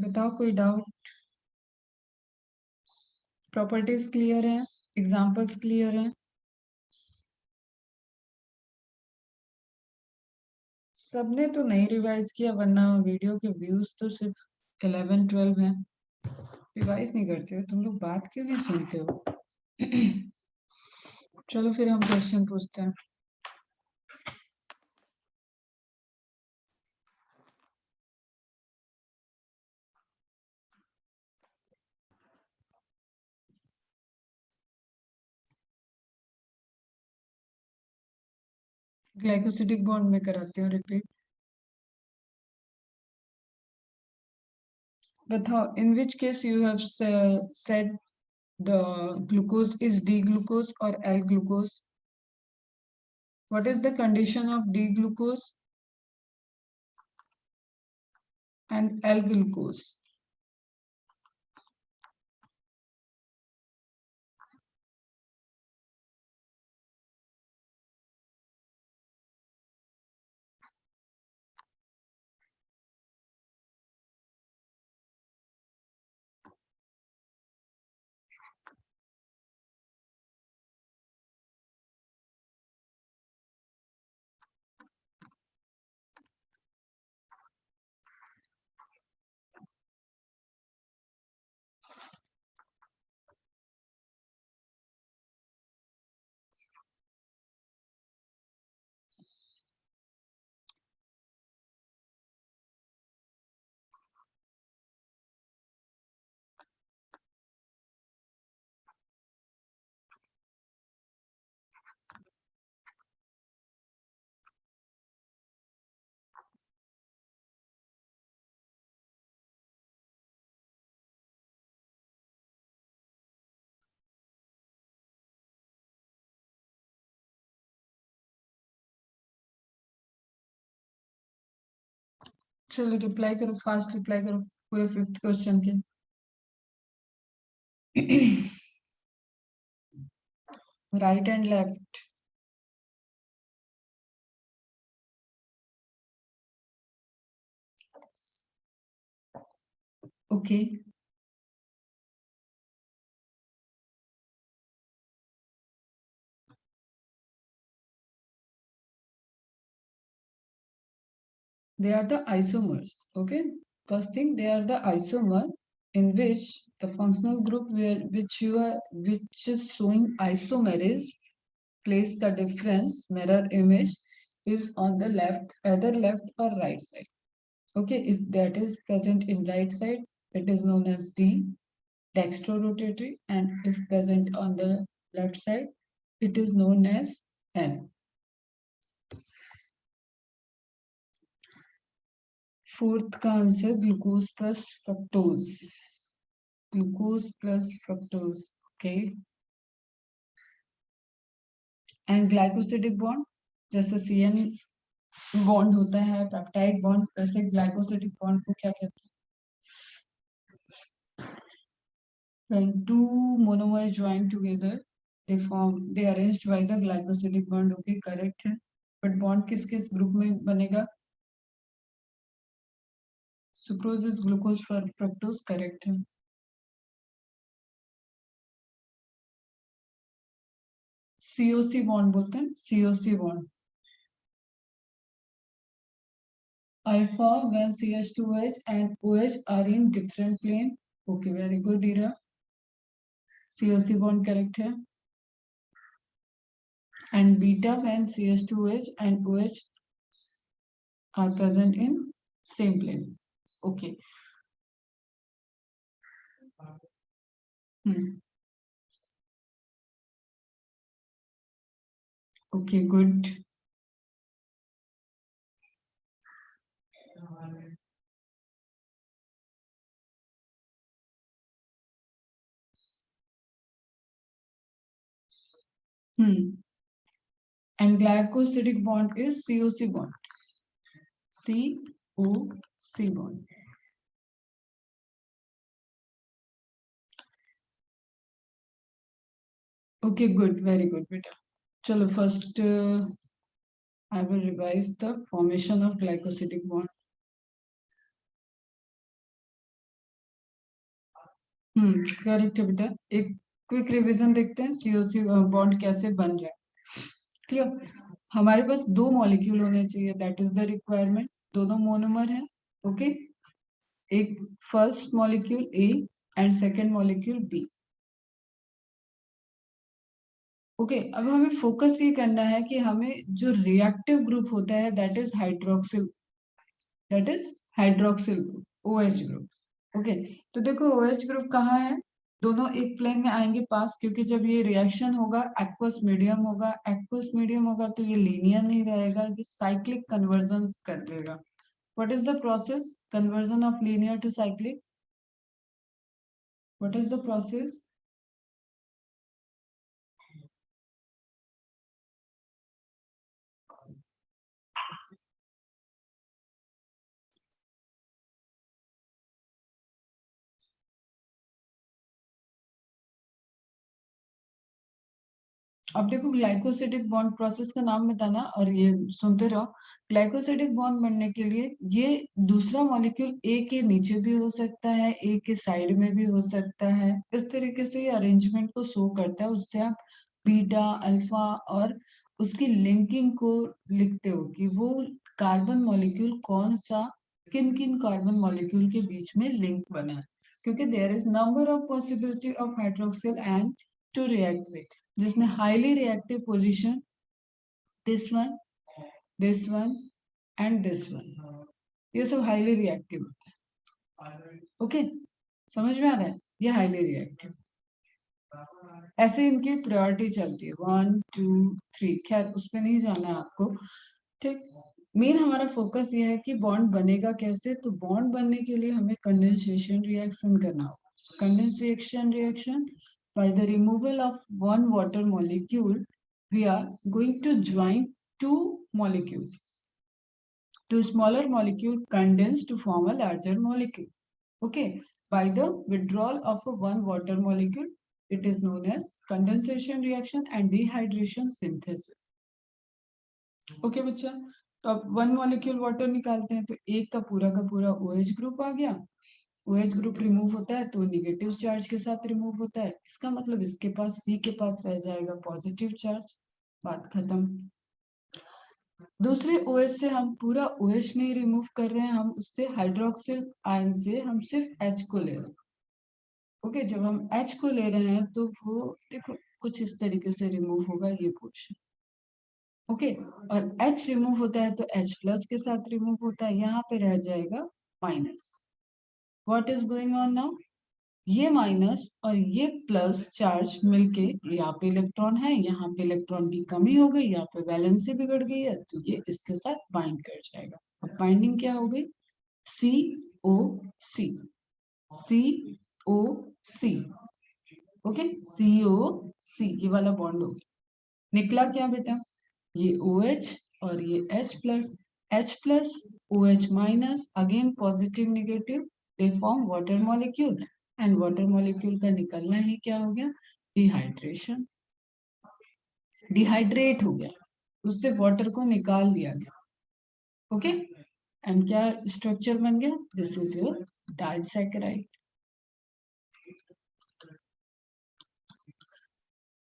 बताओ कोई doubt? Properties clear है? एग्जांपल्स क्लियर है? सबने तो नहीं रिवाइज किया, वरना वीडियो के व्यूज तो सिर्फ 11-12 हैं। रिवाइज नहीं करते हो तुम लोग, बात क्यों नहीं सुनते हो? चलो फिर हम क्वेश्चन पूछते हैं। ग्लाइकोसिडिक बॉन्ड में कराती हूँ रिपीट। बताओ, in which case you have said the glucose is D-glucose or L-glucose? What is the condition of D-glucose and L-glucose? चलो रिप्लाई करो, फास्ट रिप्लाई करो पूरे 5th क्वेश्चन के। Right and left. Okay, they are the isomers. Okay, first thing, they are the isomer in which the functional group which is showing isomerism, place the difference mirror image is on the left, either left or right side. Okay, if that is present in right side, it is known as D, dextrorotatory, and if present on the left side, it is known as N. Fourth का answer glucose plus fructose, glucose plus fructose. Okay, and glycosidic bond, जैसे CN bond होता है peptide bond, वैसे glycosidic bond को क्या कहते हैं? When two monomers join together, they arranged by the glycosidic bond. Okay, correct है, but bond किस किस ग्रुप में बनेगा? Sucrose is glucose for fructose, correct है। COC बॉन्ड बोलते हैं, COC bond. Alpha when CH2H and OH are in different plane. Okay, very good Ira, COC bond correct है। And beta when CH2H and OH are present in same plane. Okay. Okay, good. And glycosidic bond is COC bond. COC bond. Okay, good, very good, beta. Chalo, first I will revise the formation of glycosidic bond. Correct है बेटा। एक quick revision देखते हैं COC bond कैसे बन रहा है। Clear. हमारे पास दो मॉलिक्यूल होने चाहिए, दैट इज द रिक्वायरमेंट। दोनों मोनोमर है। ओके। एक first molecule A and second molecule B. Okay, अब हमें फोकस ये करना है कि हमें जो रिएक्टिव ग्रुप होता है that is hydroxyl group, OH group. Okay, तो देखो ओएच ग्रुप कहाँ है, दोनों एक प्लेन में आएंगे पास, क्योंकि जब ये रिएक्शन होगा एक्वस मीडियम होगा, एक्वस मीडियम होगा तो ये लीनियर नहीं रहेगा, ये साइक्लिक कन्वर्जन कर देगा। What is the process conversion of linear to cyclic? What is the process? अब देखो ग्लाइकोसिडिक बॉन्ड प्रोसेस का नाम बताना और ये सुनते रहो। ग्लाइकोसिडिक बॉन्ड बनने के लिए ये दूसरा मॉलिक्यूल ए के नीचे भी हो सकता है, ए के साइड में भी हो सकता है। इस तरीके से ये अरेंजमेंट को शो करता है, उससे आप बीटा अल्फा और उसकी लिंकिंग को लिखते हो कि वो कार्बन मॉलिक्यूल कौन सा किन किन कार्बन मॉलिक्यूल के बीच में लिंक बना है, क्योंकि there is number of possibility of hydroxyl and to react with, जिसमें highly reactive position this one, this one and this one, ये सब हाईली रिएक्टिव होता है। ओके, समझ में आ रहा है? ये हाईली रिएक्टिव, ऐसे इनकी प्रायोरिटी चलती है 1 2 3। खैर उस पर नहीं जाना है आपको। ठीक, मेन हमारा फोकस ये है कि बॉन्ड बनेगा कैसे। तो बॉन्ड बनने के लिए हमें कंडेंसेशन रिएक्शन करना होगा। Condensation reaction, by the removal of one water molecule we are going to join two molecules, two smaller molecule condense to form a larger molecule. Okay, by the withdrawal of a one water molecule, it is known as condensation reaction and dehydration synthesis. Okay बच्चा, तो अब one molecule water निकालते हैं, तो एक का पूरा OH group आ गया। OH ग्रुप रिमूव होता है तो निगेटिव चार्ज के साथ रिमूव होता है, इसका मतलब इसके पास C के पास रह जाएगा पॉजिटिव चार्ज, बात खत्म। दूसरे OH से हम पूरा OH नहीं रिमूव कर रहे हैं, हम उससे हाइड्रोक्सिल आयन से हम सिर्फ H को ले रहे हैं। ओके, जब हम H को ले रहे हैं तो वो देखो कुछ इस तरीके से रिमूव होगा ये पोर्शन। ओके, और H रिमूव होता है तो H प्लस के साथ रिमूव होता है, यहाँ पे रह जाएगा minus. What is going on now, ये माइनस और ये प्लस चार्ज मिलके यहाँ पे इलेक्ट्रॉन है, यहाँ पे इलेक्ट्रॉन की कमी हो गई, यहाँ पे वैलेंसी बिगड़ गई है, तो ये इसके साथ बाइंड कर जाएगा। अब बाइंडिंग क्या हो गई, सी ओ सी, सी ओ सी। ओके, सी ओ सी, ये वाला बॉन्ड हो गया। निकला क्या बेटा, ये OH और ये H plus OH minus, again positive negative, they form water molecule, and water molecule का निकलना ही क्या हो गया, डिहाइड्रेशन, डिहाइड्रेट हो गया, उससे वाटर को निकाल दिया गया। ओके, एंड क्या स्ट्रक्चर बन गया, this is your disaccharide.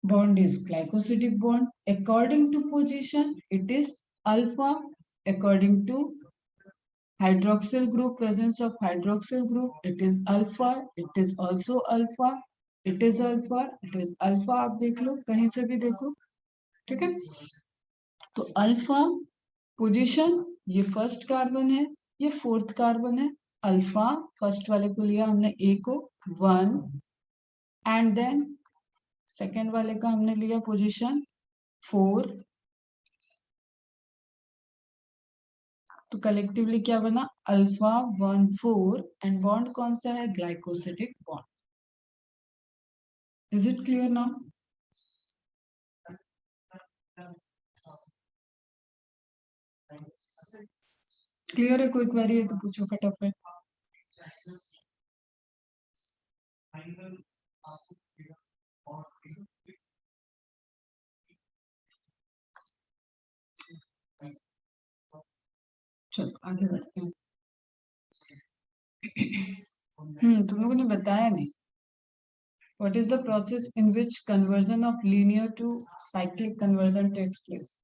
Bond is glycosidic bond. According to position, it is alpha. According to hydroxyl group, presence of hydroxyl group, it is alpha. It is also alpha. It is alpha. It is alpha. आप देख लो कहीं से भी देखो, ठीक है। तो alpha position, ये फर्स्ट कार्बन है, ये फोर्थ कार्बन है। अल्फा फर्स्ट वाले को लिया हमने ए को 1, एंड देन सेकेंड वाले का हमने लिया पोजीशन 4, तो कलेक्टिवली क्या बना, अल्फा 1 4, एंड बॉन्ड कौन सा है, glycosidic bond. Is it clear now? Clear है? कोई क्वेरी है तो पूछो फटाफट। चलो आगे बढ़ते हैं। तुम लोगों ने बताया नहीं, What is the process in which conversion of linear to cyclic conversion takes place?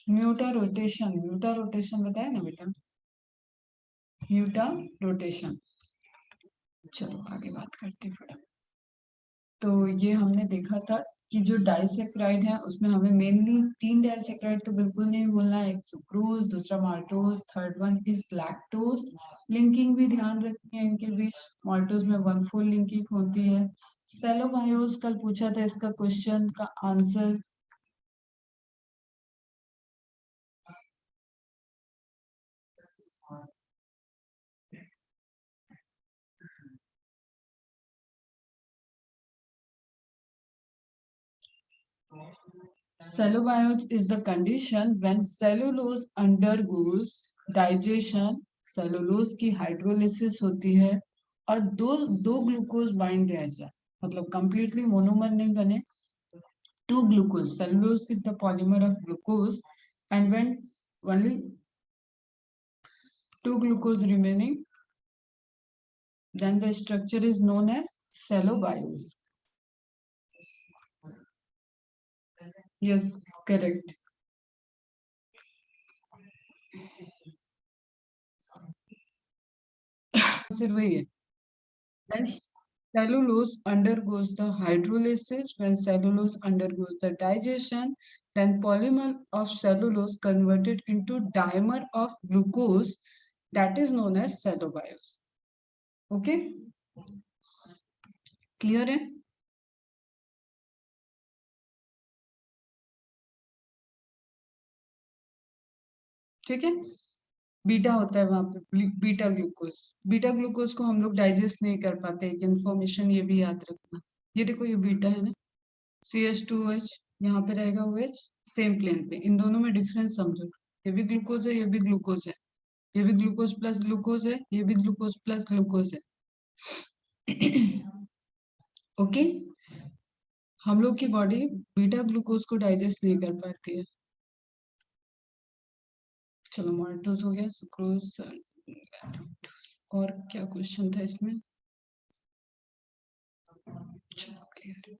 Mutarotation बताया ना बेटा, म्यूटा रोटेशन। चलो आगे बात करते हैं फटाफट। तो ये हमने देखा था कि जो डाइसेक्राइड है उसमें हमें मेनली 3 डाइसेक्राइड तो बिल्कुल नहीं बोलना है, एक सुक्रोज, दूसरा maltose, third one is lactose. Linking भी ध्यान रखनी है इनके बीच, माल्टोज में 1,4 लिंकिंग होती है। सेलोबायोस कल पूछा था, इसका क्वेश्चन का answer cellulose is the condition when cellulose undergoes digestion, cellulose की हाइड्रोलिसिस होती है और दो दो ग्लूकोज बाइंड रह जाए, मतलब कंप्लीटली मोनोमर नहीं बने, two glucose. Cellulose is the polymer of glucose, and when only two glucose remaining, then the structure is known as cellobiose. Yes, correct. फिर वही है, when cellulose undergoes the hydrolysis, when cellulose undergoes the digestion, then polymer of cellulose converted into dimer of glucose, that is known as cellobiose. Okay, clear है? ठीक है, beta होता है वहां पे, बीटा ग्लूकोज। बीटा ग्लूकोज को हम लोग डाइजेस्ट नहीं कर पाते, एक इन्फॉर्मेशन ये भी याद रखना। ये देखो ये बीटा है ना, CH2OH, यहाँ पे रहेगा OH सेम प्लेन पे, इन दोनों में डिफरेंस समझो, ये भी ग्लूकोज है, ये भी ग्लूकोज है, ये भी ग्लूकोज प्लस ग्लूकोज है, ये भी ग्लूकोज प्लस ग्लूकोज है। ओके, हम लोग की बॉडी बीटा ग्लूकोज को डाइजेस्ट नहीं कर पाती है। चलो माल्टोज हो गया, सुक्रोज, और क्या क्वेश्चन था इसमें? चलो क्लियर।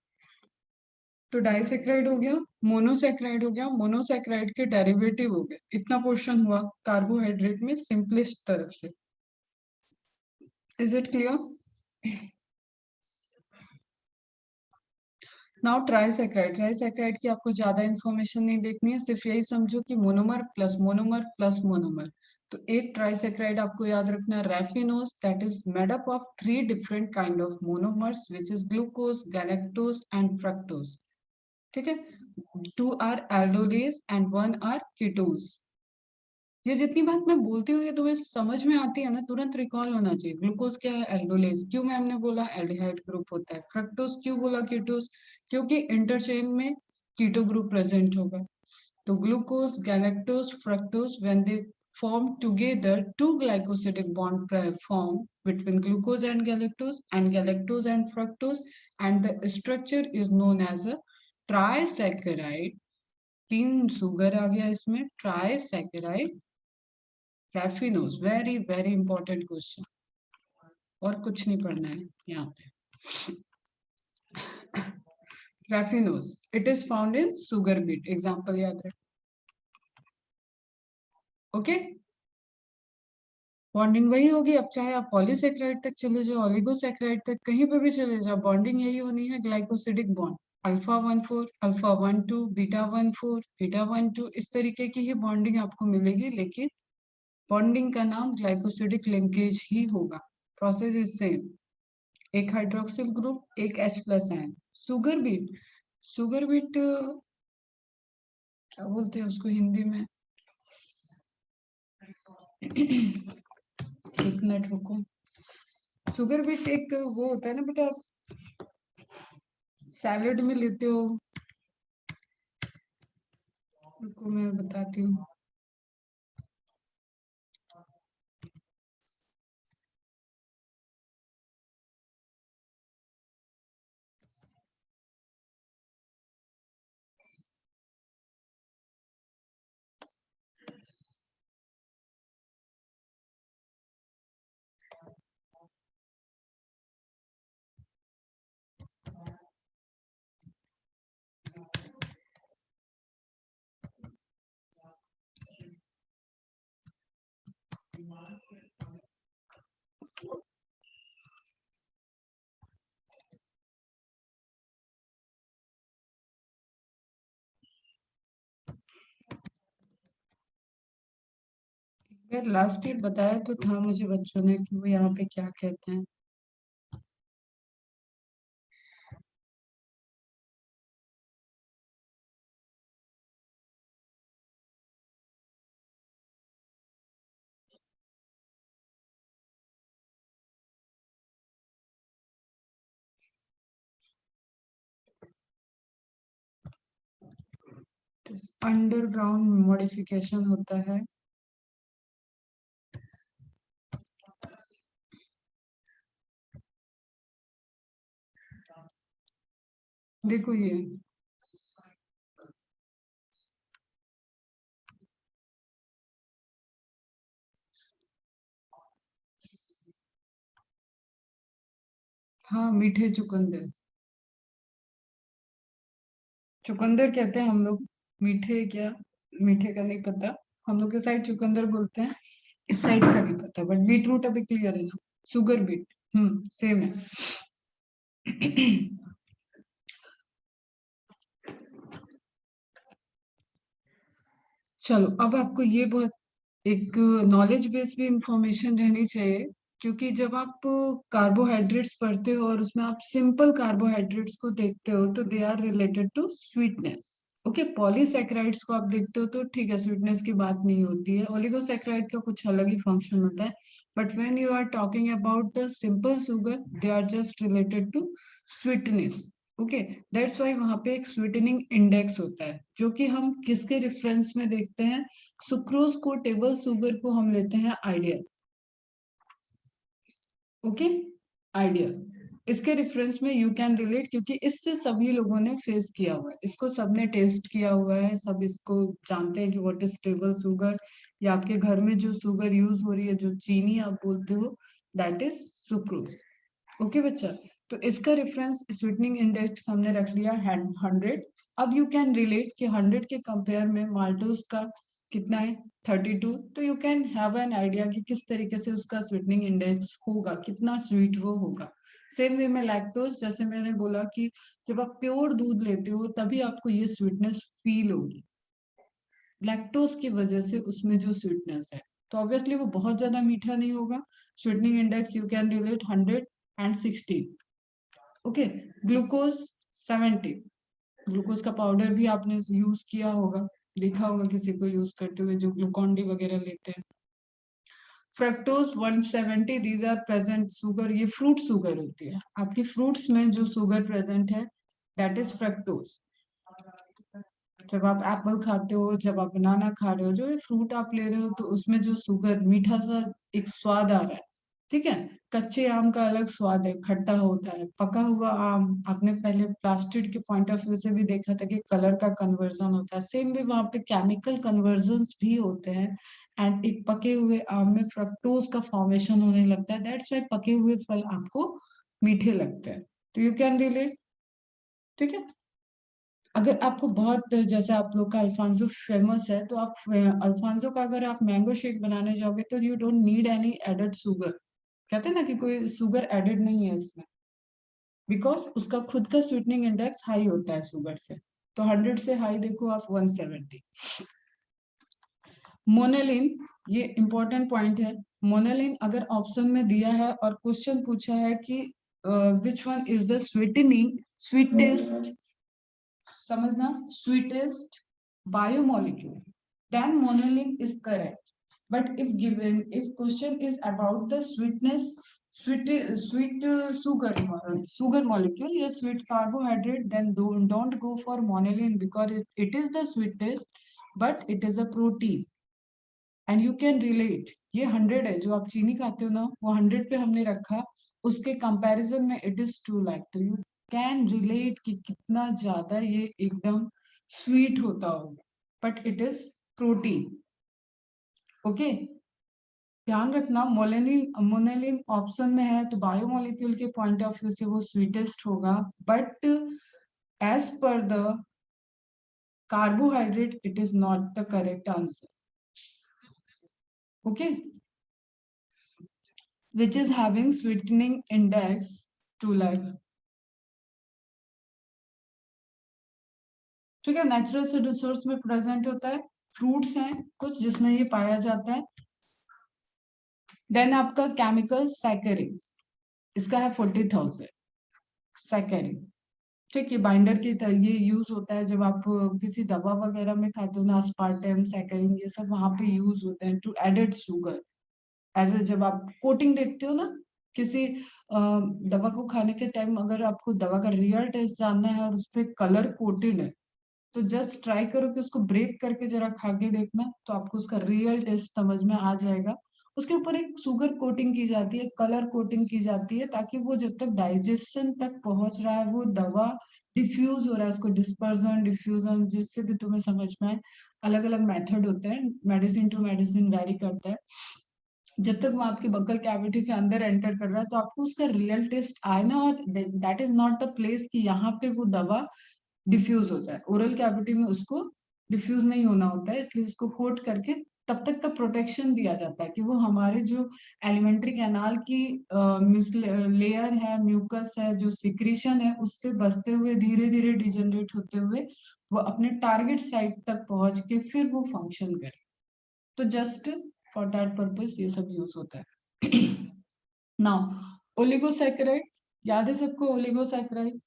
तो डाइसेक्राइड हो गया, मोनोसेक्राइड हो गया, मोनोसेक्राइड के डेरिवेटिव हो गए, इतना पोर्शन हुआ कार्बोहाइड्रेट में सिंपलेस्ट तरफ से। Is it clear? नाउ ट्राइसेक्राइड, ट्राइसेक्राइड की आपको ज्यादा इंफॉर्मेशन नहीं देखनी है, सिर्फ यही समझो कि monomer plus monomer plus monomer. तो एक ट्राइसेक्राइड आपको याद रखना है, raffinose, that is made up of 3 different kind of monomers which is glucose, galactose and fructose. ठीक है, 2 are aldolase and 1 are ketose. ये जितनी बात मैं बोलती हूँ ये तुम्हें समझ में आती है ना, तुरंत रिकॉल होना चाहिए। ग्लूकोज क्या है? एल्डोलेज। क्यों मैम ने बोला? एल्डिहाइड ग्रुप होता है। फ्रक्टोज क्यों बोला कीटोज? क्योंकि इंटरचेन में कीटो ग्रुप प्रेजेंट होगा। तो glucose, galactose, fructose, when they form together, two glycosidic bond form between glucose and galactose and fructose, and the structure is known as a trisaccharide। 3 sugar आ गया इसमें, trisaccharide raffinose. Very very important question, और कुछ नहीं पढ़ना है यहाँ पे। Raffinose, it is found in sugar beet, example याद रख। ओके, बॉन्डिंग वही होगी, अब चाहे आप पॉलीसेक्राइड तक चले जाओ, ओलिगोसेक्राइड तक, कहीं पे भी चले जाओ, बॉन्डिंग यही होनी है, glycosidic bond. Alpha 1,4, alpha 1,2, beta 1,4, beta 1,2, इस तरीके की ही बॉन्डिंग आपको मिलेगी, लेकिन बॉन्डिंग का नाम ग्लाइकोसिडिक लिंकेज ही होगा। प्रोसेस इज सेम, एक हाइड्रोक्सिल ग्रुप, एक H+ ion. Sugar beet, sugar beet क्या बोलते हैं उसको हिंदी में? एक मिनट रुको। सुगर बीट एक वो होता है ना बेटा, सैलेड में लेते हो, रुको मैं बताती हूँ। यार लास्ट ईयर बताया तो था मुझे बच्चों ने कि वो यहाँ पे क्या कहते हैं। अंडरग्राउंड मॉडिफिकेशन होता है। देखो ये हाँ, मीठे चुकंदर, चुकंदर कहते हैं हम लोग। मीठे क्या, मीठे का नहीं पता। हम लोग के साइड चुकंदर बोलते हैं, इस साइड का नहीं पता। बट बीट रूट अभी क्लियर है ना, शुगर बीट, सेम है। चलो, अब आपको ये बहुत एक नॉलेज बेस्ड भी इंफॉर्मेशन रहनी चाहिए, क्योंकि जब आप कार्बोहाइड्रेट्स पढ़ते हो और उसमें आप सिंपल कार्बोहाइड्रेट्स को देखते हो तो they are related to sweetness. Okay, polysaccharides को आप देखते हो तो ठीक है, स्वीटनेस की बात नहीं होती है, ओलिगोसैकेराइड का कुछ अलग ही फंक्शन होता है। But when you are talking about the simple sugar, they are just related to sweetness. Okay, that's why वहां पे एक स्वीटनिंग इंडेक्स होता है, जो कि हम किसके रेफरेंस में देखते हैं? सुक्रोज को, टेबल शुगर को हम लेते हैं आइडियल। ओके, आइडियल, इसके रेफरेंस में यू कैन रिलेट, क्योंकि इससे सभी लोगों ने फेस किया हुआ है, इसको सबने टेस्ट किया हुआ है, सब इसको जानते हैं कि व्हाट इज टेबल शुगर, या आपके घर में जो शुगर यूज हो रही है, जो चीनी आप बोलते हो, दैट इज सुक्रोज। ओके बच्चा, तो इसका रेफरेंस स्वीटनिंग इंडेक्स हमने रख लिया 100। अब यू कैन रिलेट कि 100 के कंपेयर में माल्टोस का कितना है, 32। तो you can have an idea कि किस तरीके से उसका स्वीटनिंग इंडेक्स होगा, कितना स्वीट वो होगा। सेम वे में लैक्टोज, जैसे मैंने बोला कि जब आप प्योर दूध लेते हो तभी आपको ये स्वीटनेस फील होगी, लैक्टोज की वजह से उसमें जो स्वीटनेस है। तो ऑब्वियसली वो बहुत ज्यादा मीठा नहीं होगा। Sweetening index you can relate 116। Okay, glucose 70, glucose का पाउडर भी आपने यूज किया होगा, देखा होगा किसी को यूज करते हुए, जो ग्लूकॉन डी वगैरह लेते हैं। Fructose 170, these are present sugar, ये फ्रूट शुगर होती है, आपके फ्रूट्स में जो शुगर प्रेजेंट है दैट इज फ्रक्टोज। जब आप एप्पल खाते हो, जब आप बनाना खा रहे हो, जो ये फ्रूट आप ले रहे हो, तो उसमें जो शुगर, मीठा सा एक स्वाद आ रहा है। ठीक है, कच्चे आम का अलग स्वाद है, खट्टा होता है। पका हुआ आम आपने पहले प्लास्टिड के पॉइंट ऑफ व्यू से भी देखा था कि कलर का कन्वर्जन होता है, सेम भी वहां पे केमिकल कन्वर्जन्स भी होते हैं। एंड एक पके हुए आम में फ्रक्टोज का फॉर्मेशन होने लगता है, दैट्स वाई पके हुए फल आपको मीठे लगते हैं। तो यू कैन रिलेट। ठीक है, अगर आपको बहुत, जैसे आप लोग का अल्फांसो फेमस है, तो आप अल्फांसो का अगर आप मैंगो शेक बनाने जाओगे तो you don't need any added sugar. कहते हैं ना कि कोई शुगर एडेड नहीं है इसमें, बिकॉज उसका खुद का स्वीटनिंग इंडेक्स हाई होता है शुगर से। तो 100 से हाई देखो आप 170। मोनेलिन, ये इंपॉर्टेंट पॉइंट है। मोनेलिन अगर ऑप्शन में दिया है और क्वेश्चन पूछा है कि which one is the sweetening, sweetest, समझना, sweetest biomolecule, then monoline is correct. But if given, if question is about the sweetness, sweet sugar molecule, या sweet carbohydrate, then don't go for monoline, because it is the sweetest, but it is a protein and you can relate। ये 100 है, जो आप चीनी खाते हो ना, वो 100 पे हमने रखा, उसके कंपैरिजन में इट इज 2 लाख। तो यू कैन रिलेट कि कितना ज्यादा ये एकदम स्वीट होता होगा, but it is protein. Okay, ध्यान रखना, मोलेनिन मोनेलिन ऑप्शन में है तो बायोमोलिक्यूल के पॉइंट ऑफ व्यू से वो स्वीटेस्ट होगा, but as per the carbohydrate it is not the correct answer. Okay, which is having sweetening index 2 lakh. ठीक है, नेचुरल रिसोर्स में प्रेजेंट होता है, फ्रूट्स हैं कुछ जिसमें ये पाया जाता है। देन आपका केमिकल सैकरिन, इसका है 40,000 सैकरिन। ठीक है, बाइंडर की तरह ये यूज होता है जब आप किसी दवा वगैरह में खाते हो ना, अस्पार्टम सैकरिन ये सब वहां पे यूज होते हैं to added sugar. As a जब आप कोटिंग देखते हो ना किसी दवा को खाने के टाइम, अगर आपको दवा का रियल टेस्ट जानना है और उस पर कलर कोटेड है तो जस्ट ट्राई करो कि उसको ब्रेक करके जरा खा के देखना, तो आपको उसका रियल टेस्ट समझ में आ जाएगा। उसके ऊपर एक शुगर कोटिंग की जाती है, कलर कोटिंग की जाती है, ताकि वो जब तक डाइजेशन तक पहुंच रहा है वो दवा डिफ्यूज हो रहा है, उसको डिस्पर्जन डिफ्यूजन जिससे भी तुम्हें समझ में आए। अलग अलग मेथड होते हैं, मेडिसिन टू मेडिसिन वेरी करता है। जब तक वो आपके बक्कल कैविटी से अंदर एंटर कर रहा है तो आपको उसका रियल टेस्ट आए ना, और that is not the place कि यहाँ पे वो दवा डिफ्यूज हो जाए। ओरल कैविटी में उसको डिफ्यूज नहीं होना होता है, इसलिए उसको कोट करके तब तक का प्रोटेक्शन दिया जाता है कि वो हमारे जो एलिमेंट्री कैनाल की लेयर है, म्यूकस है, जो सिक्रीशन है, उससे बचते हुए धीरे धीरे डिजेनरेट होते हुए वो अपने टारगेट साइट तक पहुंच के फिर वो फंक्शन करे। तो जस्ट फॉर दैट पर्पस ये सब यूज होता है। नाउ ओलिगोसैकेराइड, याद है सबको ओलिगोसैकेराइड?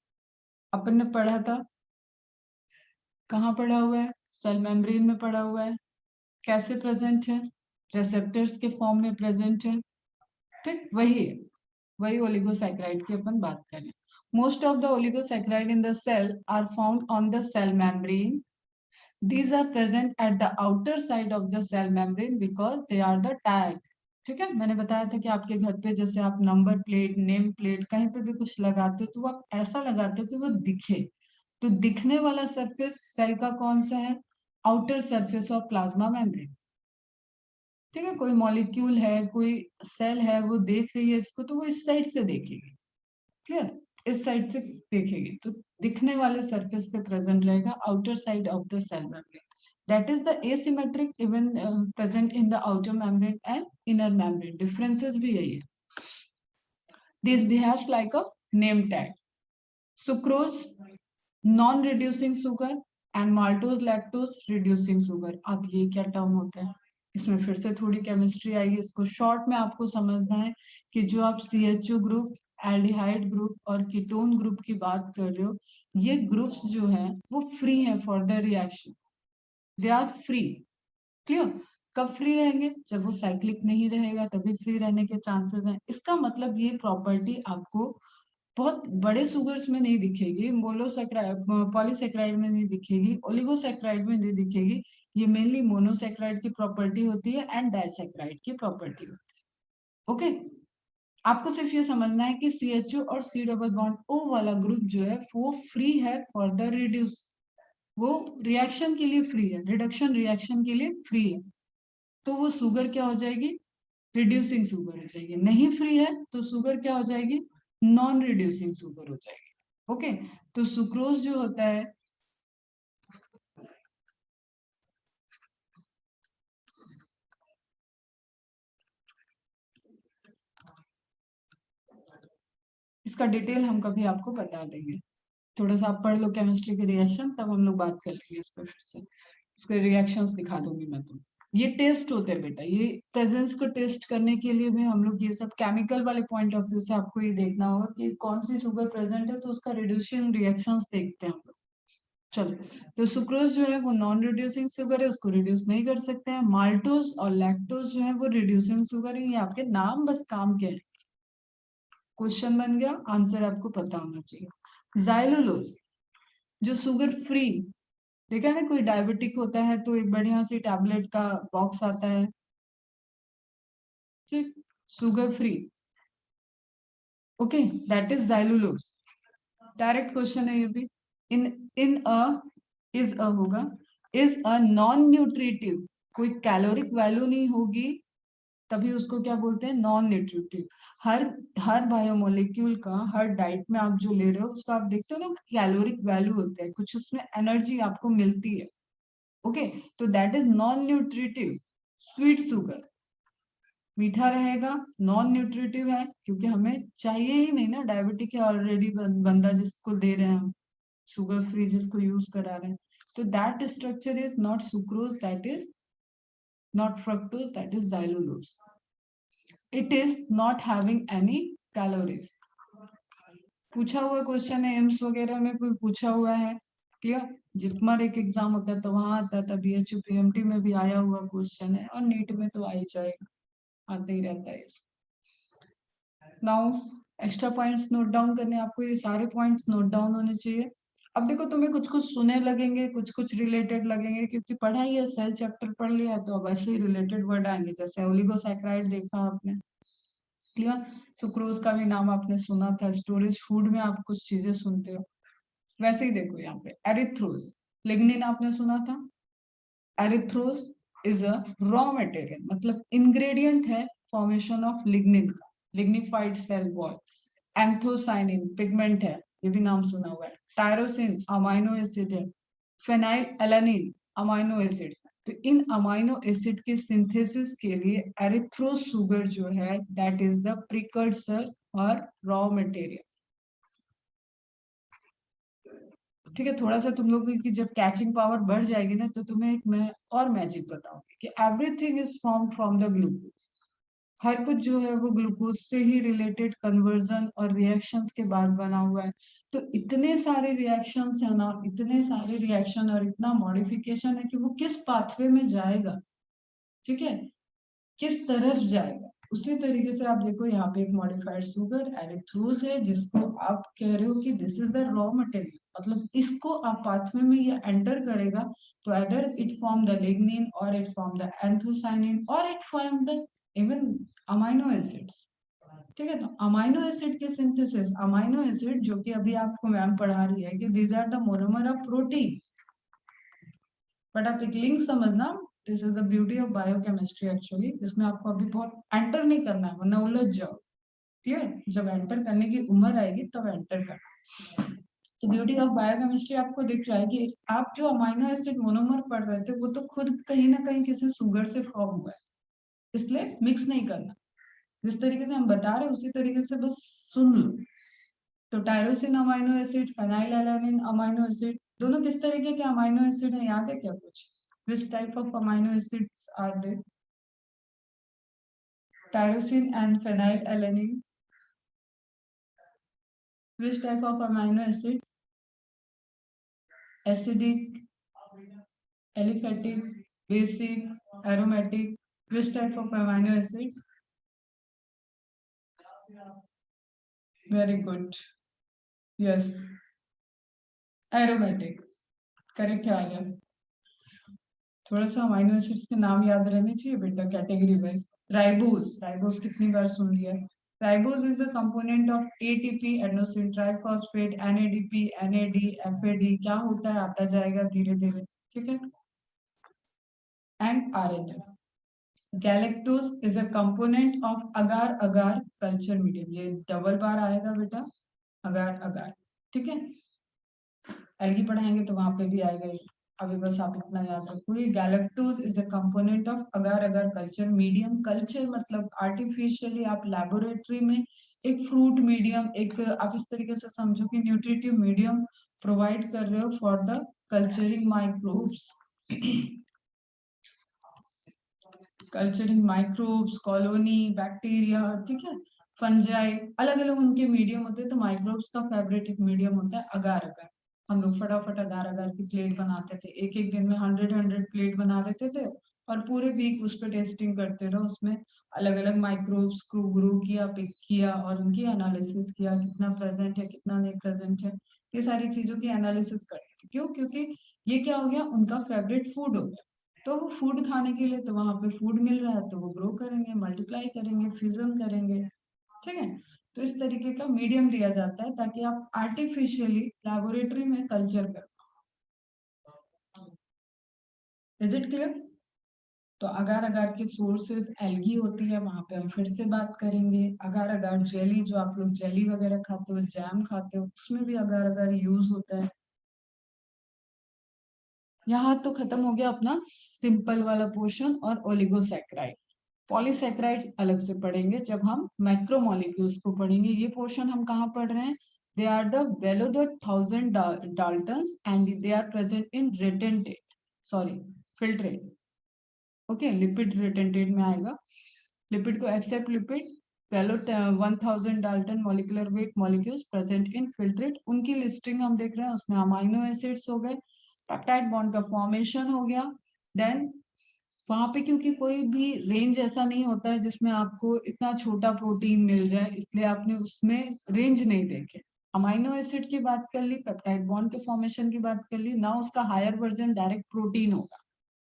अपन ने पढ़ा था, कहाँ पढ़ा हुआ है? सेल मेम्ब्रेन में पढ़ा हुआ है। कैसे प्रेजेंट है? रिसेप्टर्स के फॉर्म में प्रेजेंट है। ठीक वही है, वही ओलिगोसैकेराइड की अपन बात करें। Most of the oligosaccharide in the cell are found on the cell membrane. These are present at the outer side of the cell membrane because they are the tag। ठीक है, मैंने बताया था कि आपके घर पे जैसे आप नंबर प्लेट, नेम प्लेट कहीं पे भी कुछ लगाते हो तो आप ऐसा लगाते हो कि वो दिखे। तो दिखने वाला सरफेस सेल का कौन सा है? Outer surface of plasma membrane. ठीक है, कोई मॉलिक्यूल है, कोई सेल है, वो देख रही है इसको तो वो इस साइड से देखेगी। क्लियर? इस साइड से देखेगी तो दिखने वाले सरफेस पे प्रेजेंट रहेगा, outer side of the cell membrane. That is the asymmetric even present in the outer membrane and inner membrane. Differences भी यही है। This behaves like a name tag. Sucrose non reducing sugar and maltose lactose reducing sugar. अब ये क्या term होता है? इसमें फिर से थोड़ी केमिस्ट्री आएगी, इसको शॉर्ट में आपको समझना है कि जो आप CHO ग्रुप, एल्डिहाइड ग्रुप और कीटोन ग्रुप की बात कर रहे हो, ये ग्रुप्स जो है वो फ्री है for the reaction. They are free. Clear? कब फ्री रहेंगे? जब वो साइक्लिक नहीं रहेगा तभी फ्री रहने के चांसेस हैं। इसका मतलब ये प्रॉपर्टी आपको बहुत बड़े सुगर्स में नहीं दिखेगी, मोनोसैकेराइड पॉलीसैकेराइड में नहीं दिखेगी, ओलिगोसैकेराइड में नहीं दिखेगी। ये मेनली मोनोसैकेराइड की प्रॉपर्टी होती है एंड डाइसैकेराइड की प्रॉपर्टी होती है। ओके, आपको सिर्फ ये समझना है कि CHO और C डबल बॉन्ड O वाला ग्रुप जो है वो फ्री है फॉर द रिड्यूस। वो रिएक्शन के लिए फ्री है, रिडक्शन रिएक्शन के लिए फ्री है। तो वो शुगर क्या हो जाएगी? रिड्यूसिंग शुगर हो जाएगी। नहीं फ्री है तो शुगर क्या हो जाएगी? नॉन रिड्यूसिंग शुगर हो जाएगी। ओके, तो सुक्रोज जो होता है, इसका डिटेल हम कभी आपको बता देंगे। थोड़ा सा आप पढ़ लो केमिस्ट्री के रिएक्शन, तब हम लोग बात कर लेंगे इस पर फिर से। इसके रिएक्शंस दिखा दूंगी मैं तुम। ये टेस्ट होते हैं बेटा, ये प्रेजेंस को टेस्ट करने के लिए भी हम लोग ये सब केमिकल वाले पॉइंट ऑफ व्यू से आपको ये देखना होगा कि कौन सी शुगर प्रेजेंट है, तो उसका रिड्यूसिंग रिएक्शंस देखते हैं हम लोग। चलो, तो सुक्रोज जो है वो नॉन रिड्यूसिंग शुगर है, उसको रिड्यूस नहीं कर सकते हैं। माल्टोज और लैक्टोज जो है वो रिड्यूसिंग शुगर है। ये आपके नाम बस काम के हैं। क्वेश्चन बन गया, आंसर आपको पता होना चाहिए। जाइलोलोज जो शुगर फ्री, देखा है ना कोई डायबिटिक होता है तो एक बढ़िया सी टैबलेट का बॉक्स आता है, ठीक, sugar free. Okay, that is xylose. Direct question है ये भी। In in a is a होगा, इज अ नॉन न्यूट्रिटिव, कोई कैलोरिक वैल्यू नहीं होगी तभी उसको क्या बोलते हैं? Non nutritive. हर हर बायोमोलिक्यूल का, हर डाइट में आप जो ले रहे हो उसका आप देखते हो ना कैलोरिक वैल्यू होता है, कुछ उसमें एनर्जी आपको मिलती है। ओके, तो that is non nutritive sweet sugar. मीठा रहेगा, नॉन न्यूट्रिटिव है क्योंकि हमें चाहिए ही नहीं ना, डायबिटिक है ऑलरेडी बंदा जिसको दे रहे हैं हम, शुगर फ्री जिसको यूज करा रहे हैं, तो that structure is not sucrose, that is not fructose, that is xylulose. It is not having any calories. पूछा हुआ क्वेश्चन है, एम्स वगैरह में कोई पूछा हुआ है, क्लियर। जिपमर एक एग्जाम होता है तो वहां आता था, बीएचयू पीएमटी में भी आया हुआ क्वेश्चन है, और नीट में तो आ ही जाएगा, आते ही रहता है। Now extra points note down करने, आपको ये सारे पॉइंट्स नोट डाउन होने चाहिए। अब देखो तुम्हें कुछ कुछ सुने लगेंगे, कुछ कुछ रिलेटेड लगेंगे, क्योंकि पढ़ाई है, सेल चैप्टर पढ़ लिया है, तो अब ऐसे ही रिलेटेड वर्ड आएंगे, जैसे ओलिगोसैकेराइड देखा आपने, क्लियर। सुक्रोज का भी नाम आपने सुना था, स्टोरेज फूड में आप कुछ चीजें सुनते हो, वैसे ही देखो यहाँ पे एरिथ्रोज, लिग्निन आपने सुना था। Erythrose is a raw material, मतलब इंग्रेडिएंट है फॉर्मेशन ऑफ लिग्निन का, lignified cell wall. Anthocyanin pigment है, ये भी नाम सुना हुआ है। टायरोसिन अमाइनो एसिड है। Phenyl alanine amino acids. तो इन अमाइनो एसिड के सिंथेसिस के लिए एरिथ्रो सुगर जो है दैट इज द प्रिकर्सर और रॉ मटेरियल। ठीक है, थोड़ा सा तुम लोगों की जब कैचिंग पावर बढ़ जाएगी ना, तो तुम्हें एक मैं और मैजिक बताऊंगी कि everything is form from the glucose. हर कुछ जो है वो ग्लूकोज से ही रिलेटेड कन्वर्जन और रिएक्शंस के बाद बना हुआ है। तो इतने सारे रिएक्शंस है ना, इतने सारे रिएक्शन और इतना मॉडिफिकेशन है कि वो किस पाथवे में जाएगा, ठीक है, किस तरफ जाएगा। उसी तरीके से आप देखो यहाँ पे एक मॉडिफाइड सुगर एरिथ्रोज है, जिसको आप कह रहे हो कि this is the raw material, मतलब इसको आप पाथवे में ये एंटर करेगा, तो other it form the lignin और इट फॉर्म द एंथोसाइनिन और it form the even amino acids. ठीक है, तो अमाइनो एसिड के सिंथेसिस, अमाइनो एसिड जो कि अभी आपको मैम पढ़ा रही है कि these are the monomer of protein, but आप एक लिंक समझना, this is the beauty of biochemistry actually, इसमें आपको अभी बहुत एंटर नहीं करना है वरना उलझ जाओ, क्लियर। जब एंटर करने की उम्र आएगी तब एंटर करना। तो ब्यूटी ऑफ बायोकेमिस्ट्री आपको दिख रहा है कि आप जो अमाइनो एसिड मोनोमर पढ़ रहे थे वो तो खुद कहीं ना कहीं किसी शुगर से फॉर्म हुआ है, इसलिए मिक्स नहीं करना, जिस तरीके से हम बता रहे हैं उसी तरीके से बस सुन लो। तो tyrosine amino acid, phenylalanine amino acid, दोनों किस तरीके के अमाइनो एसिड है, याद है क्या कुछ? Which type of amino acids are they? Tyrosine and phenylalanine. Which type of amino acid? Acidic, aliphatic, basic, aromatic. Which type of amino acids? Very good. Yes, aromatic. Correct है, आ गया। थोड़ा सा amino acids के नाम याद रहने चाहिए बेटा, कैटेगरी वाइज। राइबोज, राइबोज कितनी बार सुन लिया। Ribose is a component of ATP, adenosine triphosphate, NADP, NAD, FAD, क्या होता है आता जाएगा धीरे धीरे, ठीक है। And RNA. Galactose is a component of agar agar culture medium, ये डबल बार आएगा बेटा, अगार अगार, ठीक है। एल्गी पढ़ाएंगे तो वहां पे भी आएगा ये, अभी बस आप इतना याद रखो। ये galactose is a component of agar agar culture medium. Culture मतलब आर्टिफिशियली आप लेबोरेटरी में एक फ्रूट मीडियम, एक आप इस तरीके से समझो कि न्यूट्रिटिव मीडियम प्रोवाइड कर रहे हो for the culturing microbes. Culturing microbes, colony, bacteria, ठीक है, फंजाई, अलग अलग उनके मीडियम होते हैं। तो माइक्रोब्स का फेवरेट एक मीडियम होता है अगार अगार। हम लोग फटाफट अगार अगार की प्लेट बनाते थे, एक एक दिन में 100 प्लेट बना देते थे, और पूरे वीक उस पर टेस्टिंग करते रहो, उसमें अलग अलग माइक्रोब्स को ग्रो किया, पिक किया, और उनकी एनालिसिस किया, कितना प्रेजेंट है कितना नहीं प्रेजेंट है, ये सारी चीजों की एनालिसिस करते थे। क्यों? क्योंकि ये क्या हो गया, उनका फेवरेट फूड हो गया। तो वो फूड खाने के लिए, तो वहां पे फूड मिल रहा है तो वो ग्रो करेंगे, मल्टीप्लाई करेंगे, फ्यूजन करेंगे, ठीक है। तो इस तरीके का मीडियम दिया जाता है ताकि आप आर्टिफिशियली लेबोरेटरी में कल्चर करो। Is it clear? तो अगार अगार के सोर्सेज एल्गी होती है, वहां पे हम फिर से बात करेंगे। अगार अगार जेली, जो आप लोग जेली वगैरह खाते हो, जैम खाते हो, उसमें भी अगार अगार यूज होता है। यहाँ तो खत्म हो गया अपना सिंपल वाला पोर्शन और ओलिगोसैकेराइड। पॉलीसेक्राइड्स अलग से पढ़ेंगे जब हम मैक्रोमोलिक्यूल्स को पढ़ेंगे। ये पोर्शन हम कहाँ पढ़ रहे हैं? They are the below the 1000 Daltons and they are present in retentate, sorry, filtrate. Okay, lipid retentate में आएगा। लिपिड को except lipid below 1000 dalton molecular weight molecules present in filtrate, उनकी लिस्टिंग हम देख रहे हैं। उसमें अमाइनो एसिड्स हो गए, पेप्टाइड बॉन्ड का फॉर्मेशन हो गया। देन वहां पे क्योंकि कोई भी रेंज ऐसा नहीं होता है जिसमें आपको इतना छोटा प्रोटीन मिल जाए, इसलिए आपने उसमें रेंज नहीं देखे। अमाइनो एसिड की बात कर ली, पेप्टाइड बॉन्ड के फॉर्मेशन की बात कर ली, ना उसका हायर वर्जन डायरेक्ट प्रोटीन होगा।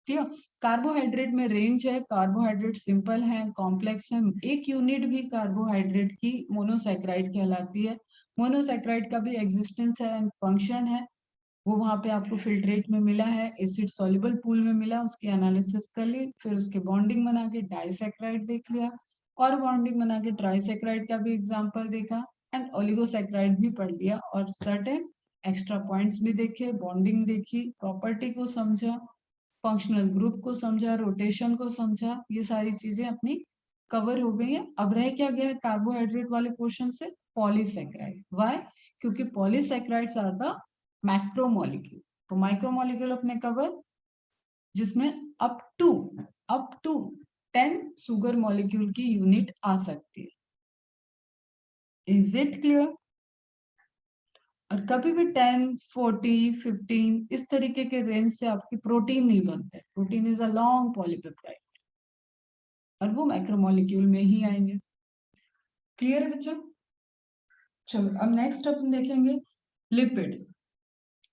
ठीक है, कार्बोहाइड्रेट में रेंज है, कार्बोहाइड्रेट सिंपल है, कॉम्प्लेक्स है। एक यूनिट भी कार्बोहाइड्रेट की मोनोसैकेराइड कहलाती है। मोनोसैकेराइड का भी एग्जिस्टेंस है एंड फंक्शन है, वो वहां पे आपको फिल्ट्रेट में मिला है, एसिड सॉल्युबल पूल में मिला, उसकी एनालिसिस कर ली, फिर उसके बॉन्डिंग बना के डाइसैकेराइड देख लिया, और बॉन्डिंग बना के ट्राइसैकेराइड का भी एग्जांपल देखा, एंड ओलिगोसैकेराइड भी पढ़ लिया, और सर्टेन एक्स्ट्रा पॉइंट्स भी देखे, बॉन्डिंग देखी, प्रॉपर्टी को समझा, फंक्शनल ग्रुप को समझा, रोटेशन को समझा। ये सारी चीजें अपनी कवर हो गई हैं। अब रह क्या गया है कार्बोहाइड्रेट वाले पोर्शन से? पॉलीसेक्राइड। व्हाई? क्योंकि पॉलीसेक्राइड्स आर द मैक्रोमोलिक्यूल। तो माइक्रोमोलिक्यूल अपने कवर, जिसमें अप टू 10 सुगर मॉलिक्यूल की यूनिट आ सकती है। Is it clear? और कभी भी 10, 40, 15 इस तरीके के रेंज से आपकी प्रोटीन नहीं बनते। Protein is a long polypeptide और वो मैक्रोमोलिक्यूल में ही आएंगे। क्लियर है बच्चों? चलो अब नेक्स्ट अपन देखेंगे लिपिड्स।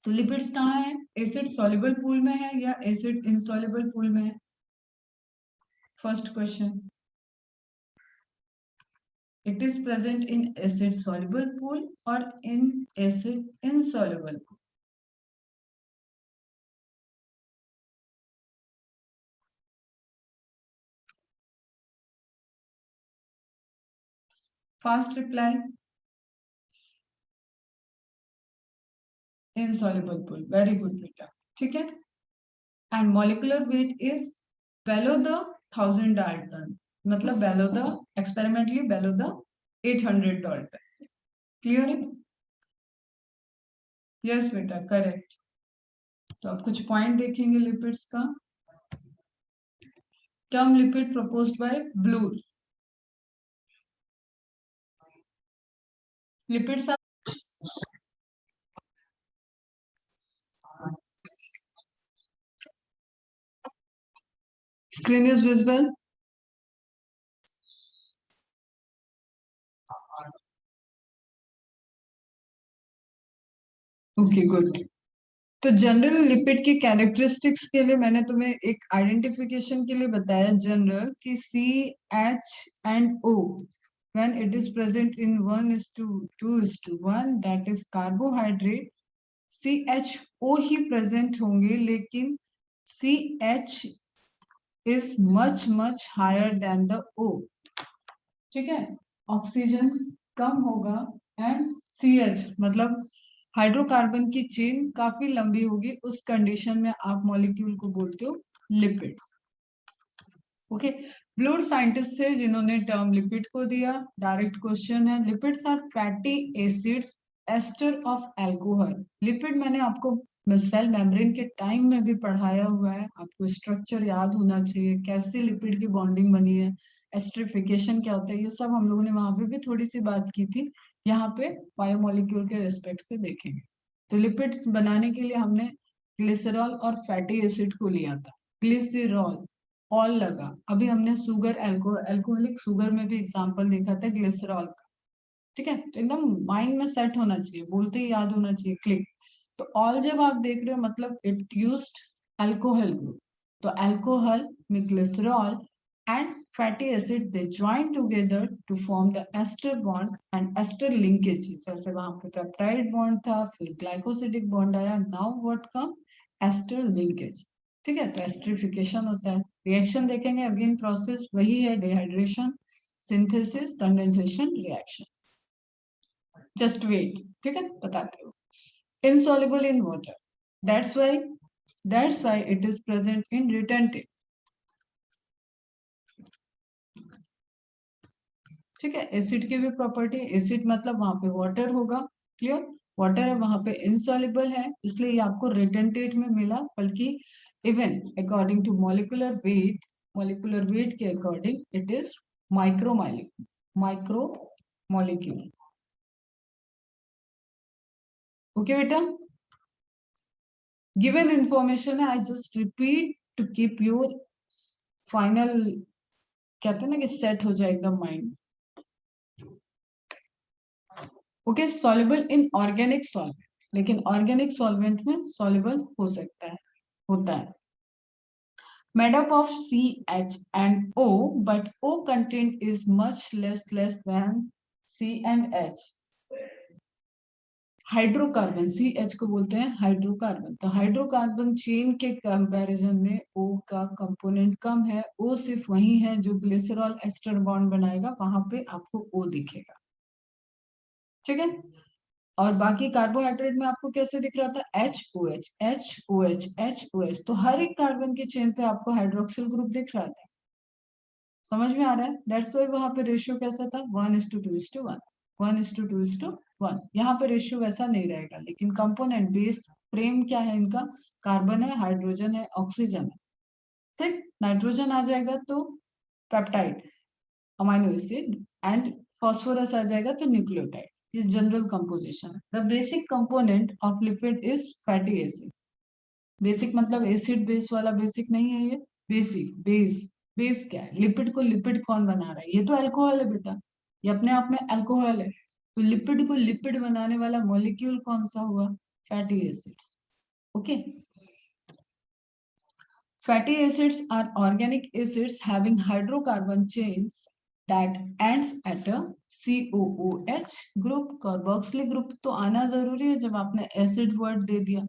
तो लिपिड्स कहाँ है? एसिड सॉल्युबल पूल में है या एसिड इनसॉल्युबल पूल में है? First question, it is present in acid soluble pool और in acid insoluble pool? Fast reply, insoluble pool. Very good बेटा, ठीक है। And molecular weight is below the 1000 Dalton, मतलब below the experimentally below the 800 Dalton। Clear है? Yes बेटा, correct. तो अब कुछ पॉइंट देखेंगे लिपिड्स का। Term lipid proposed by Bloor. Lipids are, screen is visible? Okay good. तो जनरल लिपिड की कैरेक्टरिस्टिक्स के लिए मैंने तुम्हें एक आइडेंटिफिकेशन के लिए बताया जनरल कि C H and O when it is present in 1:2:1 that is carbohydrate, CHO he present होंगे, लेकिन CH is much higher than the O। ठीक है, ऑक्सीजन कम होगा एंड CH मतलब हाइड्रोकार्बन की चेन काफी लंबी होगी, उस कंडीशन में आप मॉलिक्यूल को बोलते हो लिपिड। ओके, ब्लूर साइंटिस्ट थे जिन्होंने टर्म लिपिड को दिया। डायरेक्ट क्वेश्चन है, lipids are fatty acids ester of alcohol. Lipid मैंने आपको सेल मेम्ब्रेन के टाइम में भी पढ़ाया हुआ है, आपको स्ट्रक्चर याद होना चाहिए, कैसे लिपिड की बॉन्डिंग बनी है, एस्ट्रिफिकेशन क्या होता है, ये सब हम लोगों ने वहां पे भी थोड़ी सी बात की थी। यहाँ पे बायोमोलिक्यूल के रेस्पेक्ट से देखेंगे। तो लिपिड्स बनाने के लिए हमने ग्लिसरॉल और फैटी एसिड को लिया था। ग्लिसरॉल ऑल लगा, अभी हमने शुगर अल्कोहलिक शुगर में भी एग्जांपल देखा था ग्लिसरॉल का। ठीक है, तो एकदम माइंड में सेट होना चाहिए, बोलते ही याद होना चाहिए, क्लिक। तो ऑल जब आप देख रहे हो मतलब इट यूज्ड अल्कोहल ग्रुप। तो अल्कोहल में glycerol and fatty acid they join together to form the ester bond and ester linkage. जैसे वहां पे पेप्टाइड बॉन्ड था, फिर ग्लाइकोसिडिक बॉन्ड आया, now what come? Ester linkage. ठीक है, तो एस्ट्रिफिकेशन होता है। रिएक्शन देखेंगे, अगेन प्रोसेस वही है, dehydration, synthesis, condensation, reaction. Just wait, ठीक है, बताते हो। insoluble in water, that's why it is present in retentate। ठीक है, एसिड की भी प्रॉपर्टी, एसिड मतलब वहां पे वाटर होगा, क्लियर, वाटर है वहां पे, इनसॉल्युबल है, इसलिए ये आपको रिटेंटेट में मिला, बल्कि even according to molecular weight के according it is micro molecule. Okay बेटा, गिवन इंफॉर्मेशन है, I just repeat to keep your final, कहते हैं ना कि सेट हो जाए एकदम mind. Okay, soluble in organic solvent, लेकिन ऑर्गेनिक सॉल्वेंट में सॉल्युबल हो सकता है, होता है। Made up of CH and O, but O content is much less than C and H. Hydrocarbon, C H को बोलते हैं हाइड्रोकार्बन, तो हाइड्रोकार्बन चेन के कंपैरिजन में ओ का कंपोनेंट कम है, ओ सिर्फ वही है जो ग्लिसरॉल एस्टर बॉन्ड बनाएगा, वहां पे आपको ओ दिखेगा, ठीक है। और बाकी कार्बोहाइड्रेट में आपको कैसे दिख रहा था, H O H H O H H O H, तो हर एक कार्बन की चेन पे आपको हाइड्रोक्सिल ग्रुप दिख रहा था, समझ में आ रहा है। दैट्स वाई वहां पे रेशियो कैसा था, 1:2:1, 1:2:1, यहाँ पे रेशियो वैसा नहीं रहेगा, लेकिन कंपोनेंट बेस फ्रेम क्या है इनका, कार्बन है, हाइड्रोजन है, ऑक्सीजन है, ठीक, नाइट्रोजन आ जाएगा तो peptide, amino acid, and phosphorus आ जाएगा तो न्यूक्लियोटाइड, इस general composition. The basic component of lipid is fatty acid, basic मतलब एसिड बेस वाला बेसिक नहीं है ये, बेसिक बेस, बेस क्या है, लिपिड को लिपिड कौन बना रहा है, ये तो अल्कोहल है बेटा, ये अपने आप में अल्कोहल है, तो लिपिड को लिपिड बनाने वाला मॉलिक्यूल कौन सा हुआ, fatty acids. Okay, fatty acids are organic acids having hydrocarbon chains that ends at a COOH group, carboxylic group तो आना जरूरी है जब आपने एसिड वर्ड दे दिया,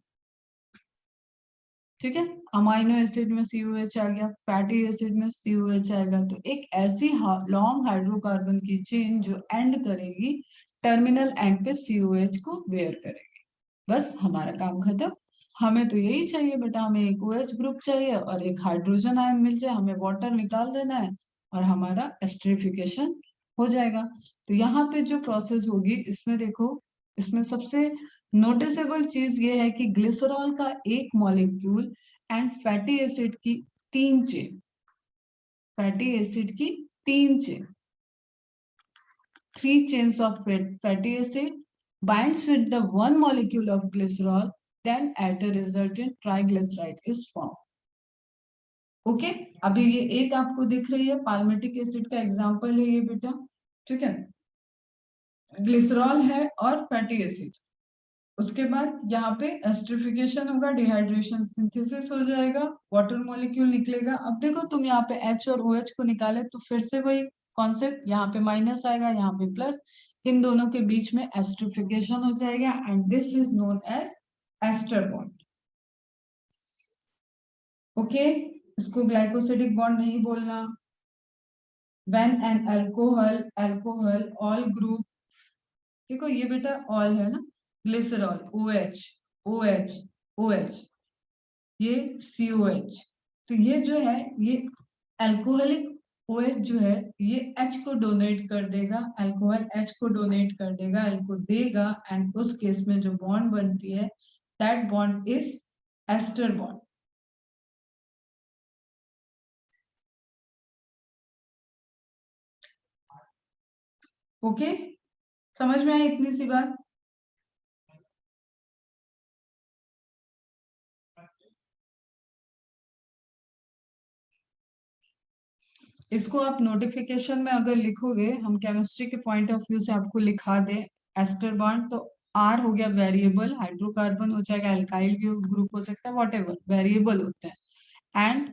ठीक है। अमाइनो एसिड में COH आ गया, फैटी एसिड में COH आएगा, तो एक ऐसी लॉन्ग हाइड्रोकार्बन की चेन जो एंड करेगी टर्मिनल एंड पे COH को बेयर करेगी, बस हमारा काम खत्म। हमें तो यही चाहिए बेटा, हमें एक OH ग्रुप चाहिए और एक हाइड्रोजन आयन मिल जाए, हमें वाटर निकाल देना है और हमारा एस्टरिफिकेशन हो जाएगा। तो यहाँ पे जो प्रोसेस होगी इसमें देखो, इसमें सबसे नोटिसेबल चीज ये है कि ग्लिसरॉल का एक मॉलिक्यूल एंड फैटी एसिड की 3 चेन, फैटी एसिड की 3 chain, 3 chains of fatty acid binds with the one molecule of glycerol, then at a resultant triglyceride is formed. Okay, अभी ये एक आपको दिख रही है पाल्मेटिक एसिड का एग्जांपल है ये बेटा, ठीक है, ग्लिसरॉल है और फैटी एसिड, उसके बाद यहाँ पे एस्टरिफिकेशन होगा, डिहाइड्रेशन सिंथेसिस हो जाएगा, वाटर मॉलिक्यूल निकलेगा। अब देखो तुम यहाँ पे H और OH को निकाले तो फिर से वही कॉन्सेप्ट, यहाँ पे माइनस आएगा, यहाँ पे प्लस, इन दोनों के बीच में एस्टरिफिकेशन हो जाएगा and this is known as ester bond. Okay, इसको ग्लाइकोसिडिक बॉन्ड नहीं बोलना। When an alcohol ol group, देखो ये बेटा ऑल है ना, ग्लिसरॉल OH OH OH, ये COH, तो ये जो है ये अल्कोहलिक OH जो है ये H को डोनेट कर देगा, अल्कोहल H को डोनेट कर देगा, L को देगा, एंड उस केस में जो बॉन्ड बनती है that bond is ester bond. Okay, समझ में आई इतनी सी बात। इसको आप नोटिफिकेशन में अगर लिखोगे, हम केमिस्ट्री के पॉइंट ऑफ व्यू से आपको लिखा दे एस्टर बॉन्ड, तो आर हो गया वेरिएबल, हाइड्रोकार्बन हो जाएगा, अल्काइल भी ग्रुप हो सकता है, व्हाटएवर वेरिएबल होते हैं, एंड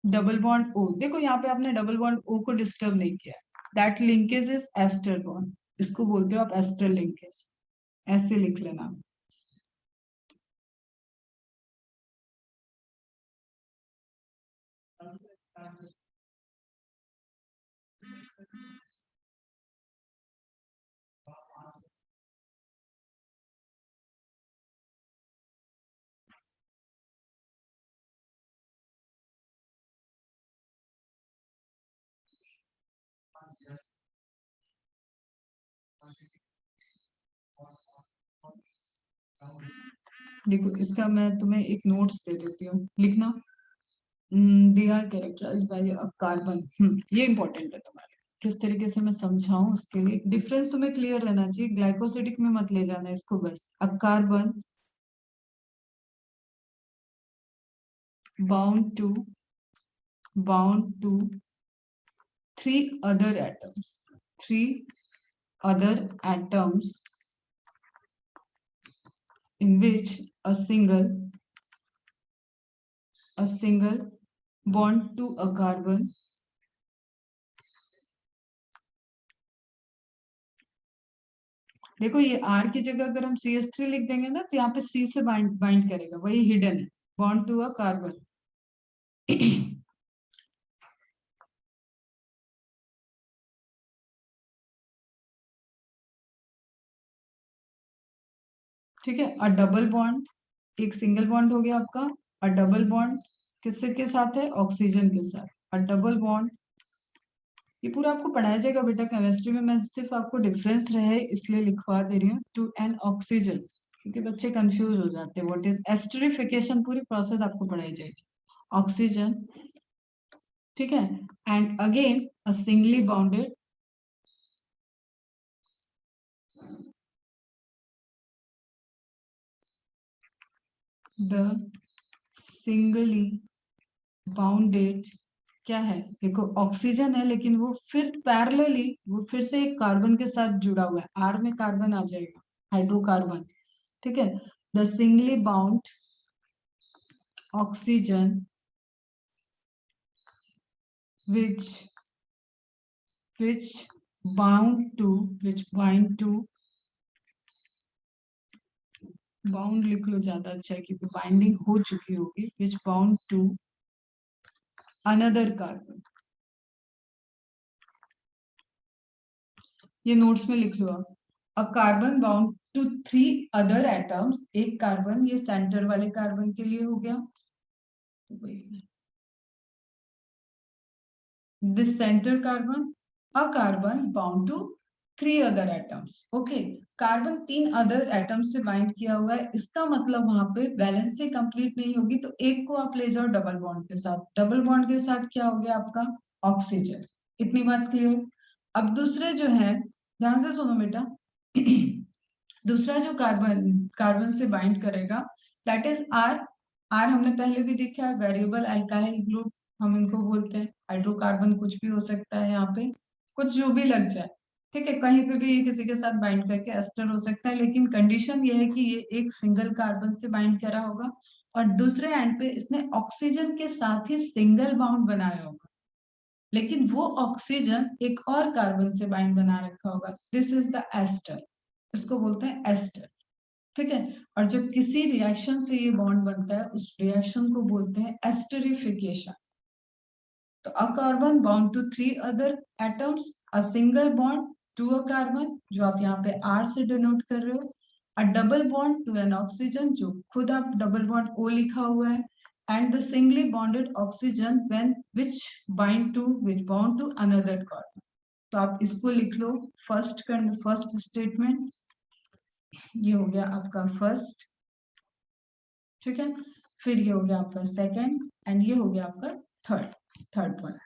डबल बॉन्ड ओ, देखो यहाँ पे आपने डबल बॉन्ड ओ को डिस्टर्ब नहीं किया, that linkage is ester bond, इसको बोलते हो आप एस्टर लिंकेज, ऐसे लिख लेना। देखो इसका मैं तुम्हें एक नोट्स दे देती हूँ, लिखना। They are characterized by a carbon. ये इंपॉर्टेंट है तुम्हारे, किस तरीके से मैं समझाऊं उसके लिए डिफरेंस तुम्हें क्लियर रहना चाहिए, ग्लाइकोसिडिक में मत ले जाना इसको, बस a carbon bound to bound to three other atoms, three other atoms in which a single bond to a carbon देखो ये R की जगह अगर हम CH3 लिख देंगे ना तो यहाँ पे C से बाइंड करेगा, वही हिडन है, बॉन्ड टू अ कार्बन। ठीक है, अ डबल बॉन्ड, एक सिंगल बॉन्ड हो गया आपका, अ डबल बॉन्ड किससे के साथ है, ऑक्सीजन के साथ, अ डबल बॉन्ड। ये पूरा आपको पढ़ाया जाएगा बेटा केमिस्ट्री में, मैं सिर्फ आपको डिफरेंस रहे इसलिए लिखवा दे रही हूँ, टू एन ऑक्सीजन, क्योंकि बच्चे कंफ्यूज हो जाते हैं, व्हाट इज एस्टरिफिकेशन, पूरी प्रोसेस आपको पढ़ाई जाएगी, ऑक्सीजन। ठीक है, and again a singly bounded the singly bounded क्या है, देखो ऑक्सीजन है लेकिन वो फिर पैरेलली वो फिर से एक कार्बन के साथ जुड़ा हुआ है, आर में कार्बन आ जाएगा, हाइड्रोकार्बन। ठीक है, the singly bound oxygen which which bound लिख लो ज्यादा अच्छा है क्योंकि बाइंडिंग हो चुकी होगी, which bound to another carbon, ये नोट्स में लिख लो आप, a carbon bound to three other atoms, एक कार्बन, ये सेंटर वाले कार्बन के लिए हो गया, this center carbon, a carbon bound to three other atoms, okay, carbon तीन अदर एटम्स से बाइंड किया हुआ है, इसका मतलब वहां पे वैलेंसी कंप्लीट नहीं होगी, तो एक को आप ले जाओ डबल बॉन्ड के साथ, डबल बॉन्ड के साथ क्या हो गया आपका, ऑक्सीजन। इतनी बात क्लियर। अब दूसरे जो है, ध्यान से सुनो बेटा, दूसरा जो कार्बन कार्बन से बाइंड करेगा दैट इज आर। आर हमने पहले भी देखा है, वेरिएबल अल्काइल ग्रुप हम इनको बोलते हैं, हाइड्रोकार्बन कुछ भी हो सकता है, यहाँ पे कुछ जो भी लग जाए, ठीक है, कहीं पे भी किसी के साथ बाइंड करके एस्टर हो सकता है, लेकिन कंडीशन ये है कि ये एक सिंगल कार्बन से बाइंड करा होगा और दूसरे एंड पे इसने ऑक्सीजन के साथ ही सिंगल बाउंड बनाया होगा, लेकिन वो ऑक्सीजन एक और कार्बन से बाइंड बना रखा होगा, दिस इज द एस्टर, इसको बोलते हैं एस्टर। ठीक है, और जब किसी रिएक्शन से ये बॉन्ड बनता है उस रिएक्शन को बोलते हैं एस्टरिफिकेशन। तो a carbon bound to three other atoms, a single bond to a carbon जो आप यहाँ पे आर से डिनोट कर रहे हो, a double bond to an oxygen जो खुद आप डबल बॉन्ड ओ लिखा हुआ है, and the singly bonded oxygen when which bound to another carbon. तो आप इसको लिख लो, फर्स्ट स्टेटमेंट, ये हो गया आपका फर्स्ट, ठीक है, फिर ये हो गया आपका सेकंड एंड ये हो गया आपका third one.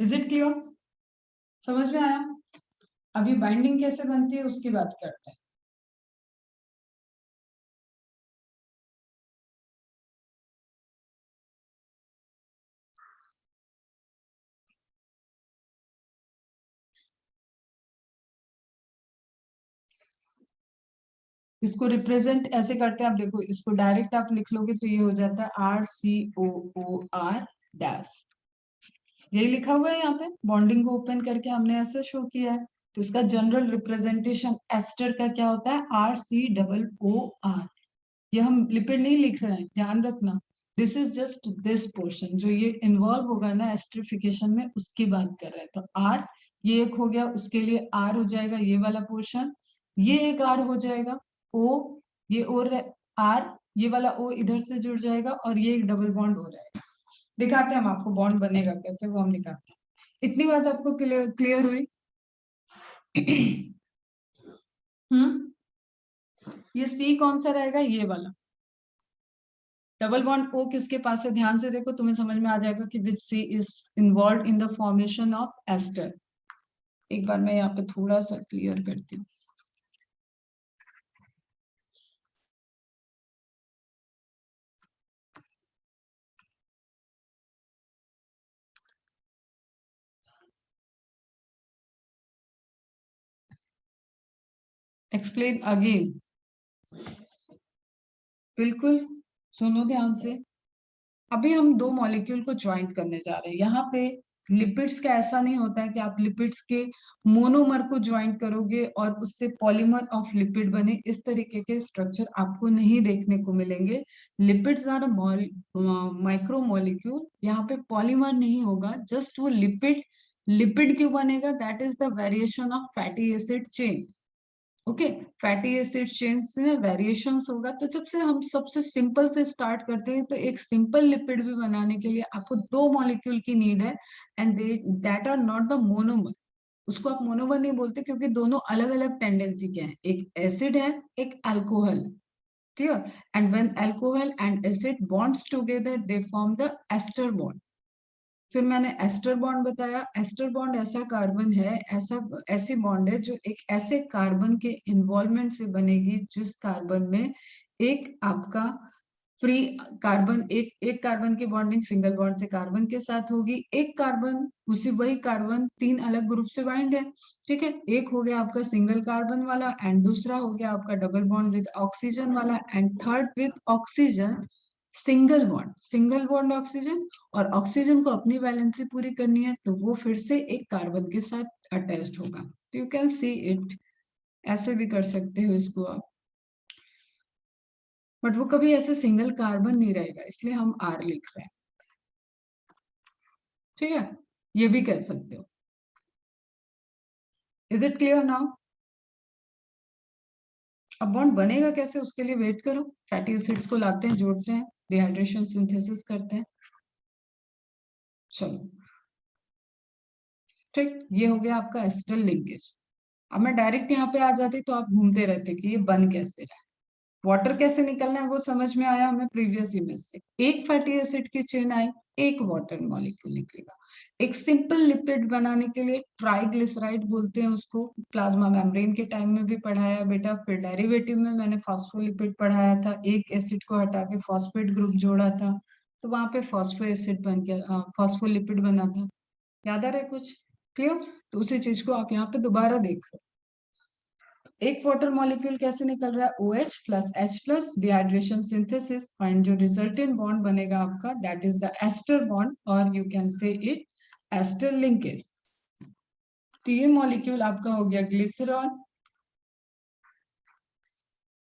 Is it clear, समझ में आया। अभी बाइंडिंग कैसे बनती है उसकी बात करते हैं। इसको रिप्रेजेंट ऐसे करते हैं, आप देखो इसको डायरेक्ट आप लिख लोगे तो ये हो जाता है RCOOR डैश, यही लिखा हुआ है यहाँ पे, बॉन्डिंग को ओपन करके हमने ऐसे शो किया है, तो इसका जनरल रिप्रेजेंटेशन एस्टर का क्या होता है, RCOOR। ये हम लिपिड नहीं लिख रहे हैं, ध्यान रखना, this is just this portion, जो ये इन्वॉल्व होगा ना एस्ट्रिफिकेशन में उसकी बात कर रहे हैं, तो आर ये एक हो गया, उसके लिए आर हो जाएगा ये वाला पोर्शन, ये एक आर हो जाएगा, ओ ये और आर, ये वाला ओ इधर से जुड़ जाएगा और ये एक डबल बॉन्ड हो जाएगा। दिखाते हैं हम आपको बॉन्ड बनेगा कैसे, वो हम दिखाते हैं। इतनी बात आपको क्लियर हुई। ये सी कौन सा रहेगा, ये वाला डबल बॉन्ड ओ किसके पास है, ध्यान से देखो तुम्हें समझ में आ जाएगा कि which C is involved in the formation of ester. एक बार मैं यहाँ पे थोड़ा सा क्लियर करती हूँ। एक्सप्लेन अगेन, बिल्कुल सुनो ध्यान से। अभी हम दो मॉलिक्यूल को ज्वाइंट करने जा रहे हैं। यहाँ पे लिपिड्स का ऐसा नहीं होता है कि आप लिपिड्स के मोनोमर को ज्वाइंट करोगे और उससे पॉलीमर ऑफ लिपिड बने, इस तरीके के स्ट्रक्चर आपको नहीं देखने को मिलेंगे। लिपिड्स आर माइक्रो मॉलिक्यूल, यहाँ पे पॉलीमर नहीं होगा, जस्ट वो लिपिड लिपिड क्यों बनेगा, that is the variation of fatty acid chain. Okay, fatty acid chains में वेरिएशंस होगा। तो जब से हम सबसे सिंपल से स्टार्ट करते हैं, तो एक सिंपल लिपिड भी बनाने के लिए आपको दो मॉलिक्यूल की नीड है, and they that are not the monomer. उसको आप मोनोमर नहीं बोलते क्योंकि दोनों अलग अलग टेंडेंसी के हैं, एक एसिड है एक alcohol. Clear? And when alcohol and acid bonds together they form the ester bond. फिर मैंने एस्टर बॉन्ड बताया। एस्टर बॉन्ड ऐसा कार्बन है, ऐसी बॉन्ड है जो एक ऐसे कार्बन के इन्वॉल्वमेंट से बनेगी जिस कार्बन में एक आपका फ्री कार्बन, एक कार्बन की बॉन्डिंग सिंगल बॉन्ड से कार्बन के साथ होगी, एक कार्बन उसी वही कार्बन तीन अलग ग्रुप से बाइंड है। ठीक है, एक हो गया आपका सिंगल कार्बन वाला, एंड दूसरा हो गया आपका डबल बॉन्ड विद ऑक्सीजन वाला, and third with oxygen single bond oxygen. और ऑक्सीजन को अपनी वैलेंसी पूरी करनी है, तो वो फिर से एक कार्बन के साथ अटैच्ड होगा। तो यू कैन सी इट, ऐसे भी कर सकते हो इसको आप, बट वो कभी ऐसे सिंगल कार्बन नहीं रहेगा, इसलिए हम आर लिख रहे हैं। ठीक है, ये भी कह सकते हो। Is it clear now? अब बॉन्ड बनेगा कैसे, उसके लिए वेट करो। फैटी एसिड्स को लाते हैं, जोड़ते हैं, डिहाइड्रेशन सिंथेसिस करते हैं। चलो ठीक, ये हो गया आपका एसिटल लिंकेज। अब मैं डायरेक्ट यहाँ पे आ जाती तो आप घूमते रहते कि ये बन कैसे रहा है। वाटर कैसे निकलना है वो समझ में आया हमें प्रीवियस इमेज से। एक फैटी एसिड की चेन आई, एक वाटर मॉलिक्यूल निकलेगा। एक सिंपल लिपिड बनाने के लिए ट्राइग्लिसराइड बोलते हैं उसको, प्लाज्मा मेम्ब्रेन के टाइम में भी पढ़ाया बेटा। फिर डेरिवेटिव में मैंने फॉस्फोलिपिड पढ़ाया था, एक एसिड को हटा के फॉस्फेट ग्रुप जोड़ा था, तो वहां पे फॉस्फो एसिड बन गया, फॉस्फोलिपिड बना था। याद आ रहा है कुछ? क्लियर? तो उसी चीज को आप यहाँ पे दोबारा देख लो। एक वाटर मॉलिक्यूल कैसे निकल रहा है, OH plus H plus, dehydration synthesis, and जो रिजल्टेंट बॉन्ड बनेगा आपका that is the ester bond, और you can say it ester linkage. तो ये मॉलिक्यूल आपका हो गया glycerol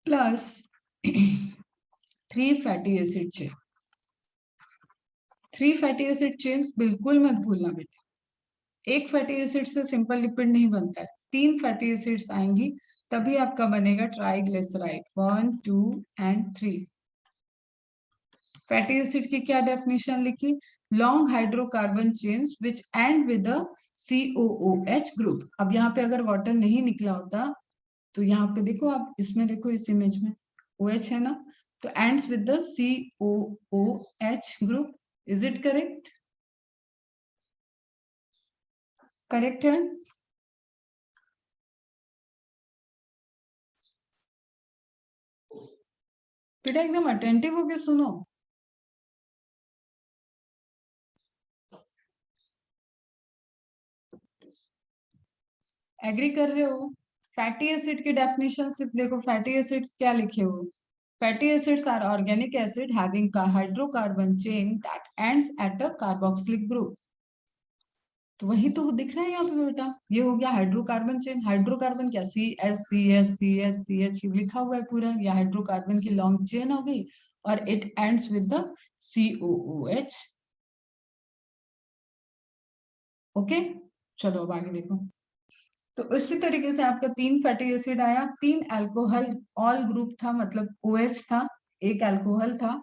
plus 3 fatty acid chain. 3 fatty acid chains बिल्कुल मत भूलना बेटा। एक फैटी एसिड से सिंपल लिपिड नहीं बनता है, 3 फैटी एसिड्स आएंगी तभी आपका बनेगा ट्राइग्लिसराइड। 1 2 एंड 3। फैटी एसिड की क्या डेफिनेशन लिखी, long hydrocarbon chains which and with the COOH group. अब यहाँ पे अगर वाटर नहीं निकला होता तो यहाँ पे देखो, आप इसमें देखो, इस इमेज में OH है ना, तो ends with the COOH group. Is it correct? Correct है? बेटा एकदम अटेंटिव होके सुनो। एग्री कर रहे हो? फैटी एसिड की डेफिनेशन सिर्फ देखो, फैटी एसिड्स क्या लिखे हो, fatty acids are organic acid having hydrocarbon chain that ends at a carboxylic group. तो वही तो दिख रहा है यहाँ पे बेटा, ये हो गया हाइड्रोकार्बन चेन। हाइड्रोकार्बन क्या, CH लिखा हुआ है पूरा, ये हाइड्रोकार्बन की लॉन्ग चेन हो गई, और it ends with the COOH। Okay, चलो अब आगे देखो। तो इसी तरीके से आपका 3 फैटी एसिड आया, 3 अल्कोहल ऑल ग्रुप था, मतलब OH था, एक अल्कोहल था,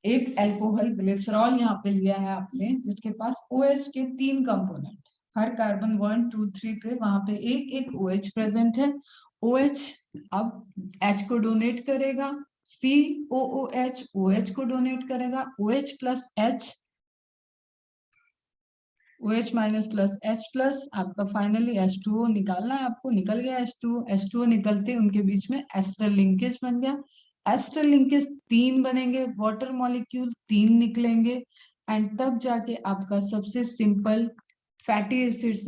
एक अल्कोहल ग्लिसरॉल यहाँ पे लिया है आपने जिसके पास OH के 3 कंपोनेंट, हर कार्बन 1 2 3 पे वहां पे एक एक OH प्रेजेंट है। OH अब H को डोनेट करेगा, COOH OH को डोनेट करेगा, OH plus H, OH minus plus H plus, आपका फाइनली H2O निकालना है आपको, निकल गया H2O। H2O निकलते उनके बीच में एस्टर लिंकेज बन गया। एस्टर लिंकेज 3 बनेंगे, वाटर मॉलिक्यूल 3 निकलेंगे, एंड तब जाके आपका सबसे सिंपल फैटी एसिड्स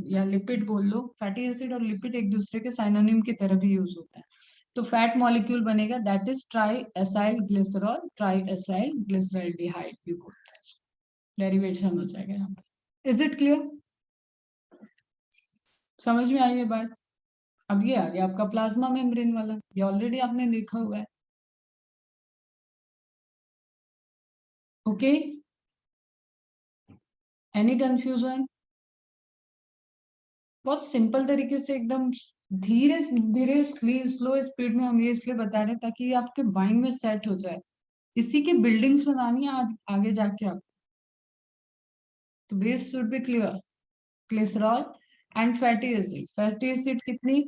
या लिपिड बोल लो, फैटी एसिड और लिपिड एक दूसरे के साइनोनिम की तरह भी यूज होता है। तो फैट मॉलिक्यूल बनेगा, that is try acyl glycerol, try acyl glyceraldehyde भी बोलते हैं, डेरिवेशन हो जाएगा यहाँ पे। Is it clear? समझ में आई ये बात? अब ये आ गया आपका प्लाज्मा मेम्ब्रेन वाला, ये ऑलरेडी आपने देखा हुआ है। Okay, any confusion? बहुत सिंपल तरीके से एकदम धीरे धीरे स्लो स्पीड में हम ये इसलिए बता रहे हैं ताकि ये आपके माइंड में सेट हो जाए। इसी की बिल्डिंग्स बनानी है आगे जाके आप, तो base should be clear. Glycerol and fatty acid, fatty acid कितनी?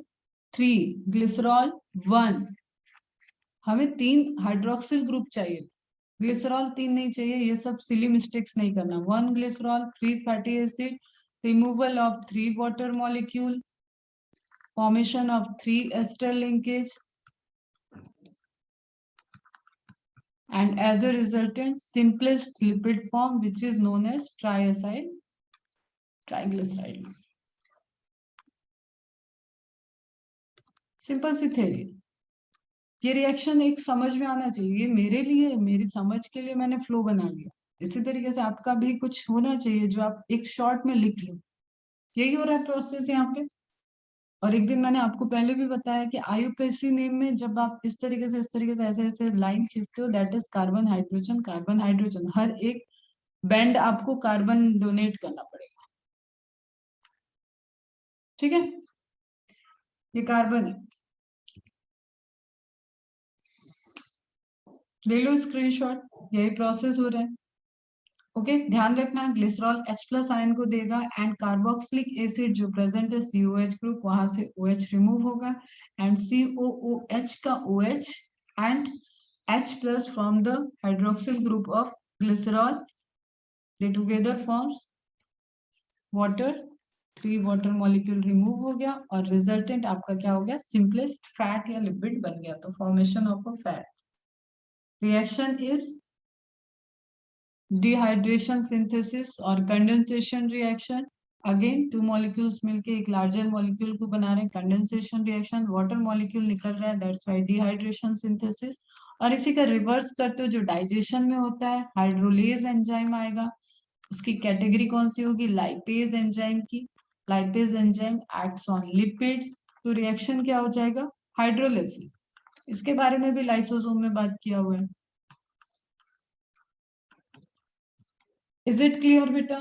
3, ग्लिसरॉल 1। हमें 3 हाइड्रोक्सिल ग्रुप चाहिए, ग्लिसरॉल 3 नहीं चाहिए, ये सब सिली मिस्टेक्स नहीं करना। 1 glycerol, 3 fatty acid, removal of 3 water molecule, formation of 3 ester linkage, and as a resultant simplest lipid form which is known as triacyl triglyceride। Simple C theory. ये reaction एक समझ में आना चाहिए, ये मेरे लिए, मेरी समझ के लिए मैंने फ्लो बना लिया। इसी तरीके से आपका भी कुछ होना चाहिए जो आप एक शॉर्ट में लिख लो। यही हो रहा है प्रोसेस यहाँ पे। और एक दिन मैंने आपको पहले भी बताया कि आयुपेसी नेम में जब आप इस तरीके से ऐसे ऐसे लाइन खींचते हो, that is carbon hydrogen, carbon hydrogen, हर एक बैंड आपको कार्बन डोनेट करना पड़ेगा। ठीक है, ये कार्बन है, ले लो स्क्रीनशॉट, यही प्रोसेस हो रहा है। ओके, ध्यान रखना ग्लिसरॉल H प्लस आयन को देगा, एंड कार्बोक्सिलिक एसिड जो प्रेजेंट है COH ग्रुप, वहां से OH रिमूव होगा, एंड COOH का OH and H plus from the hydroxyl group of glycerol, they together forms water, 3 water molecule remove हो गया, और रिजल्टेंट आपका क्या हो गया? सिंपलेस्ट फैट या लिपिड बन गया। तो formation of a fat. Reaction is dehydration synthesis और कंडेंसेशन रिएक्शन। अगेन 2 मॉलिक्यूल्स मिलके एक लार्जर मॉलिक्यूल को बना रहे हैं, कंडेंसेशन रिएक्शन, वाटर मॉलिक्यूल निकल रहा है, दैट्स व्हाई डिहाइड्रेशन सिंथेसिस। और इसी का रिवर्स करते हो जो डाइजेशन में होता है, हाइड्रोलेज एंजाइम आएगा, उसकी कैटेगरी कौन सी होगी? लाइपेज एंजाइम की। Lipase enzyme acts on lipids, तो रिएक्शन क्या हो जाएगा? हाइड्रोलिसिस। इसके बारे में भी लाइसोसोम में बात किया हुआ है। इज इट क्लियर बेटा?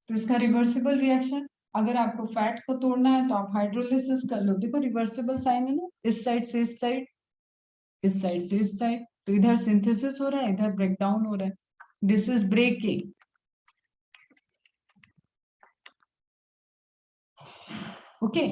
तो इसका रिवर्सिबल रिएक्शन, अगर आपको फैट को तोड़ना है तो आप हाइड्रोलिसिस कर लो। देखो रिवर्सिबल साइन है ना, इस साइड से इस साइड, इस साइड से इस साइड, तो इधर सिंथेसिस हो रहा है, इधर ब्रेक डाउन हो रहा है, this is breaking. Okay,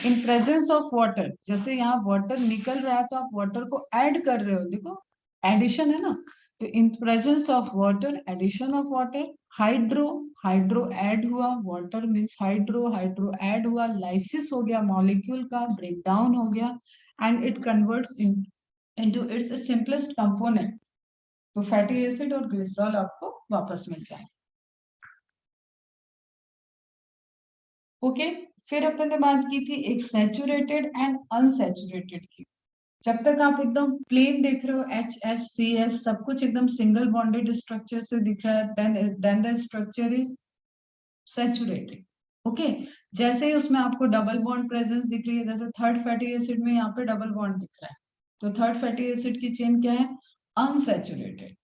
in presence of water, जैसे यहाँ वाटर निकल रहा है तो आप वाटर को ऐड कर रहे हो, देखो एडिशन है ना, तो in presence of water, addition of water, hydro, hydro add हुआ, water means hydro, hydro add हुआ, लाइसिस हो गया मॉलिक्यूल का, ब्रेक डाउन हो गया, and it converts into its simplest component, तो फैटी एसिड और ग्लिसरॉल आपको वापस मिल जाए। ओके, फिर अपन ने बात की थी एक सैचुरेटेड एंड अनसैचुरेटेड की। जब तक आप एकदम प्लेन देख रहे हो, HCS सब कुछ एकदम सिंगल बॉन्डेड स्ट्रक्चर से दिख रहा है, then the structure is saturated. Okay, जैसे ही उसमें आपको डबल बॉन्ड प्रेजेंस दिख रही है, जैसे थर्ड फैटी एसिड में यहाँ पे डबल बॉन्ड दिख रहा है, तो थर्ड फैटी एसिड की चेन क्या है? अनसैचुरेटेड।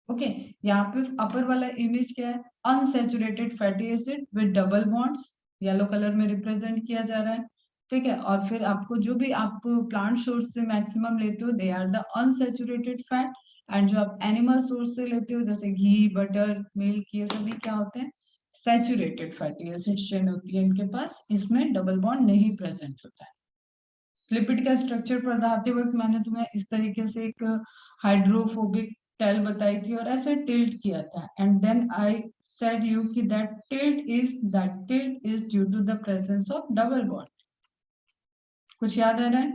ओके, यहाँ पे अपर वाला इमेज क्या है? Unsaturated fatty acid with double bonds, yellow colour में रिप्रेजेंट किया जा रहा है। ठीक है, और फिर आपको जो भी आप प्लांट सोर्स से मैक्सिमम लेते हो, they are the unsaturated fat, and जो आप एनिमल सोर्स से लेते हो जैसे घी, बटर, मिल्क, ये सभी क्या होते हैं? सैचुरेटेड फैटी एसिड चेन होती है इनके पास, इसमें डबल बॉन्ड नहीं प्रेजेंट होता है। लिपिड का स्ट्रक्चर पढ़ाते वक्त मैंने तुम्हें इस तरीके से एक हाइड्रोफोबिक टेल बताई थी और ऐसे टिल्ट किया था, and then I said you कि that tilt is due to the presence of double bond. कुछ याद आ रहा है?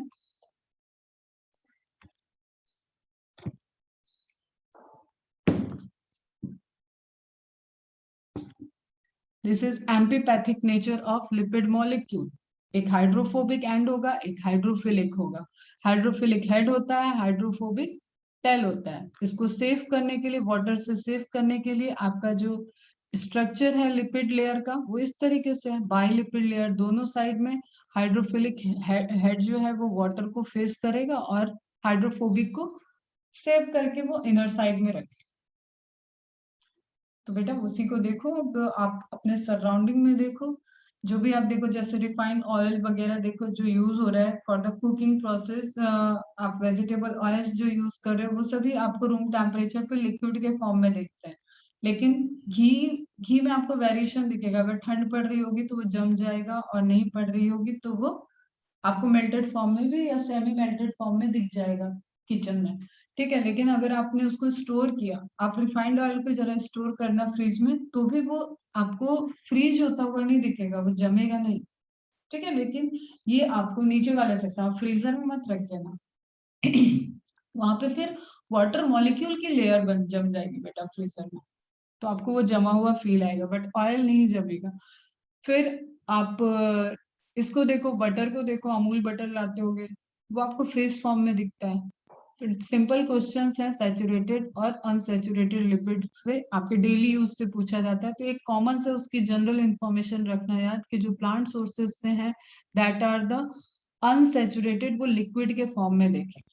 This is amphipathic nature of lipid molecule. एक हाइड्रोफोबिक एंड होगा, एक हाइड्रोफिलिक होगा। हाइड्रोफिलिक हेड होता है, हाइड्रोफोबिक टेल होता है। इसको सेव करने के लिए, वाटर से सेव करने के लिए आपका जो स्ट्रक्चर है लिपिड लेयर का वो इस तरीके से है, बाई लिपिड लेयर दोनों साइड में। हाइड्रोफिलिक हेड जो है वो वाटर को फेस करेगा और हाइड्रोफोबिक को सेव करके वो इनर साइड में रखेगा। तो बेटा उसी को देखो, अब आप अपने सराउंडिंग में देखो, जो भी आप देखो, जैसे रिफाइंड ऑयल वगैरह देखो जो यूज हो रहा है फॉर द कुकिंग प्रोसेस, आप वेजिटेबल ऑयल्स जो यूज कर रहे हो वो सभी आपको रूम टेम्परेचर पे लिक्विड के फॉर्म में दिखते हैं। लेकिन घी घी में आपको वेरिएशन दिखेगा, अगर ठंड पड़ रही होगी तो वो जम जाएगा, और नहीं पड़ रही होगी तो वो आपको मेल्टेड फॉर्म में भी या सेमी मेल्टेड फॉर्म में दिख जाएगा किचन में। ठीक है, लेकिन अगर आपने उसको स्टोर किया, आप रिफाइंड ऑयल को जरा स्टोर करना फ्रिज में, तो भी वो आपको फ्रीज होता हुआ नहीं दिखेगा, वो जमेगा नहीं। ठीक है, लेकिन ये आपको नीचे वाले सेक्शन, आप फ्रीजर में मत रख देना वहां पे फिर वाटर मॉलिक्यूल की लेयर बन जम जाएगी बेटा फ्रीजर में, तो आपको वो जमा हुआ फील आएगा, बट ऑयल नहीं जमेगा। फिर आप इसको देखो, बटर को देखो, अमूल बटर लाते होगे, वो आपको फेस फॉर्म में दिखता है। तो सिंपल क्वेश्चंस है, सैचुरेटेड और अनसैचुरेटेड लिपिड से आपके डेली यूज से पूछा जाता है, तो एक कॉमन से उसकी जनरल इंफॉर्मेशन रखना याद कि जो प्लांट सोर्सेज से हैं दैट आर द अनसैचुरेटेड, वो लिक्विड के फॉर्म में देखेंगे,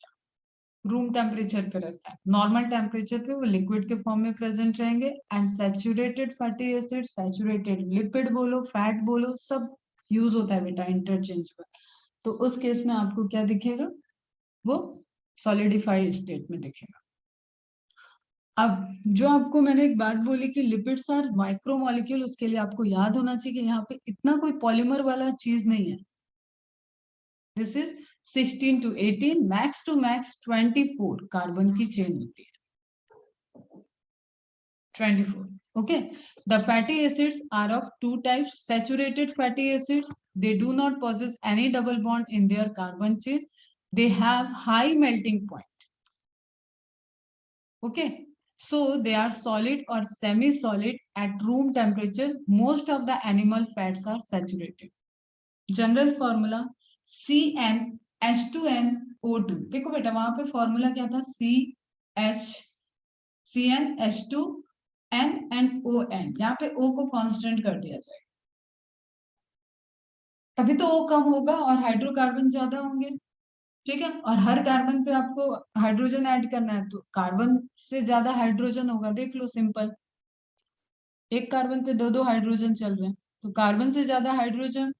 रूम टेम्परेचर पे रहता है, नॉर्मल टेम्परेचर पे वो लिक्विड के फॉर्म में प्रेजेंट रहेंगे। And saturated fatty acid, saturated lipid बोलो, फैट बोलो, सब यूज होता है बेटा इंटरचेंजेबल। तो उस केस में आपको क्या दिखेगा, वो सॉलिडिफाइड स्टेट में दिखेगा। अब जो आपको मैंने एक बात बोली कि लिपिड्स आर माइक्रोमोलिक्यूल, उसके लिए आपको याद होना चाहिए कि यहाँ पे इतना कोई पॉलीमर वाला चीज नहीं है। This is 16 to 18, max to max 24 carbon की चेन होती है, 24. Okay, the fatty acids are of two types: saturated fatty acids, they do not possess any double bond in their carbon chain, they have high melting point. Okay, so they are solid or semi solid at room temperature. Most of the animal fats are saturated. General formula CnH2nO2। देखो बेटा वहां पे formula क्या था, CnH2n and ON, यहाँ पे O को constant कर दिया जाएगा, तभी तो O कम होगा और हाइड्रोकार्बन ज्यादा होंगे। ठीक है, और हर कार्बन पे आपको हाइड्रोजन ऐड करना है, तो कार्बन से ज्यादा हाइड्रोजन होगा, देख लो सिंपल, एक कार्बन पे दो दो हाइड्रोजन चल रहे हैं, तो कार्बन से ज्यादा हाइड्रोजन।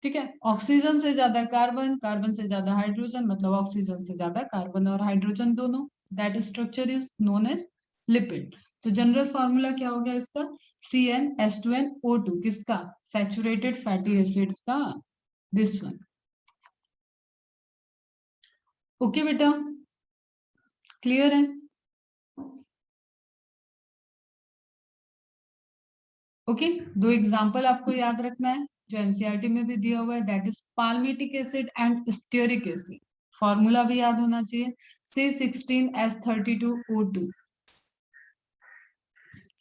ठीक है, ऑक्सीजन से ज्यादा कार्बन, कार्बन से ज्यादा हाइड्रोजन, मतलब ऑक्सीजन से ज्यादा कार्बन और हाइड्रोजन दोनों, that structure is known as lipid. तो जनरल फॉर्मूला क्या हो गया इसका, CnH2nO2, किसका, सैचुरेटेड फैटी एसिड्स का, दिस वन। ओके बेटा, क्लियर है? ओके, दो एग्जांपल आपको याद रखना है जो एनसीईआरटी में भी दिया हुआ है, that is palmitic acid and stearic acid. Formula भी याद होना चाहिए, C16H32O2,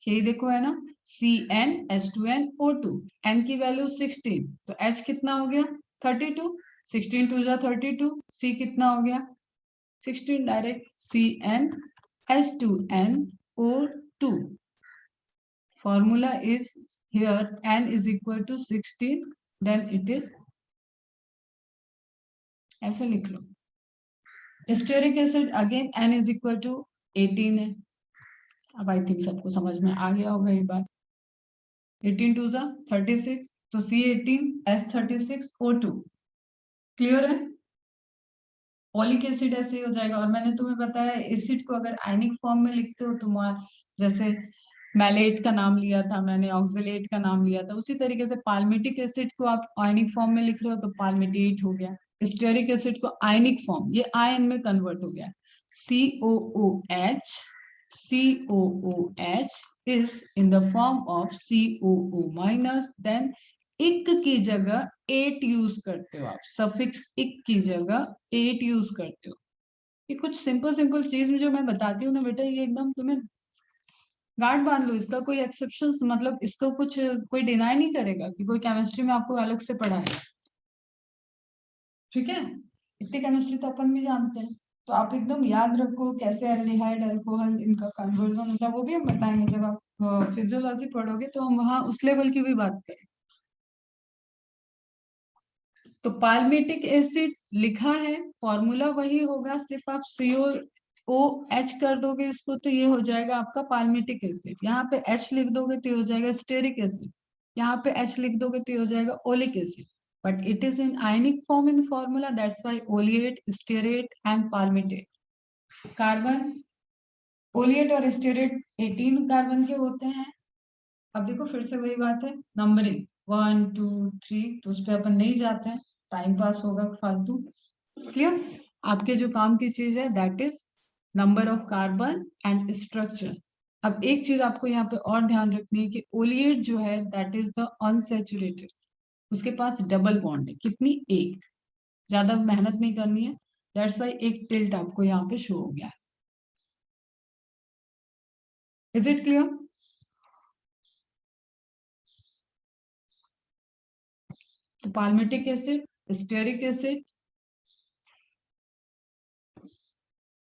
यही देखो है ना, CnH2nO2, N की वैल्यू 16, तो H कितना हो गया 32, 16 2 जा 32, C कितना हो गया 16 direct, CnH2nO2, formula is here, N is equal to 16, then it is, ऐसे लिख लो। Stearic acid again N is equal to 18 है। अब आई थिंक सबको समझ में आ गया होगा ये बात, 18 2 जा 36, तो C18H36O2, क्लियर है? ओलिक एसिड ऐसे ही हो जाएगा। और मैंने तुम्हें बताया एसिड को अगर आयनिक फॉर्म में लिखते हो तो जैसे मैलेट का नाम लिया था मैंने, ऑक्सलेट का नाम लिया था, उसी तरीके से पाल्मिटिक एसिड को आप आयनिक फॉर्म में लिख रहे हो तो पाल्मिटेट हो गया। स्टेरिक एसिड को आयनिक फॉर्म, ये आयन में कन्वर्ट हो गया, COOH, COOH is in the form of COO minus, then इक की जगह एट यूज करते हो आप, सफिक्स इक की जगह एट यूज करते हो। ये कुछ सिंपल सिंपल चीज में जो मैं बताती हूँ ना बेटा, ये एकदम तुम्हें गांठ बांध लो, इसका कोई एक्सेप्शन, मतलब इसको कुछ कोई डिनाई नहीं करेगा कि कोई केमिस्ट्री में आपको अलग से पढ़ाएगा। ठीक है, इतनी केमिस्ट्री तो अपन भी जानते हैं, तो आप एकदम याद रखो कैसे एल्डिहाइड अल्कोहल इनका कन्वर्जन होता है, वो भी हम बताएंगे जब आप फिजियोलॉजी पढ़ोगे, तो हम वहां उस लेवल की भी बात करें। तो पाल्मिटिक एसिड लिखा है, फॉर्मूला वही होगा, सिर्फ आप COOH कर दोगे इसको तो ये हो जाएगा आपका पाल्मिटिक एसिड। यहाँ पे H लिख दोगे तो ये हो जाएगा स्टेरिक एसिड, यहाँ पे H लिख दोगे तो ये हो जाएगा oleic acid, but it is in ionic form in formula, that's why oleate, stearate and palmitate. Carbon, oleate और स्टेरेट 18 कार्बन के होते हैं। अब देखो फिर से वही बात है, नंबरिंग 1 2 3, तो उस पर अपन नहीं जाते हैं, टाइम पास होगा फालतू। क्लियर, आपके जो काम की चीज है that is number of carbon and structure. अब एक चीज आपको यहाँ पे और ध्यान रखनी है कि ओलिएट जो है दैट इज द अनसैचुरेटेड, उसके पास डबल बॉन्ड है, कितनी, एक, ज्यादा मेहनत नहीं करनी है, दैट्स वाई एक टिल्ट आपको यहाँ पे शो हो गया। Is it clear? तो palmitic acid, stearic acid,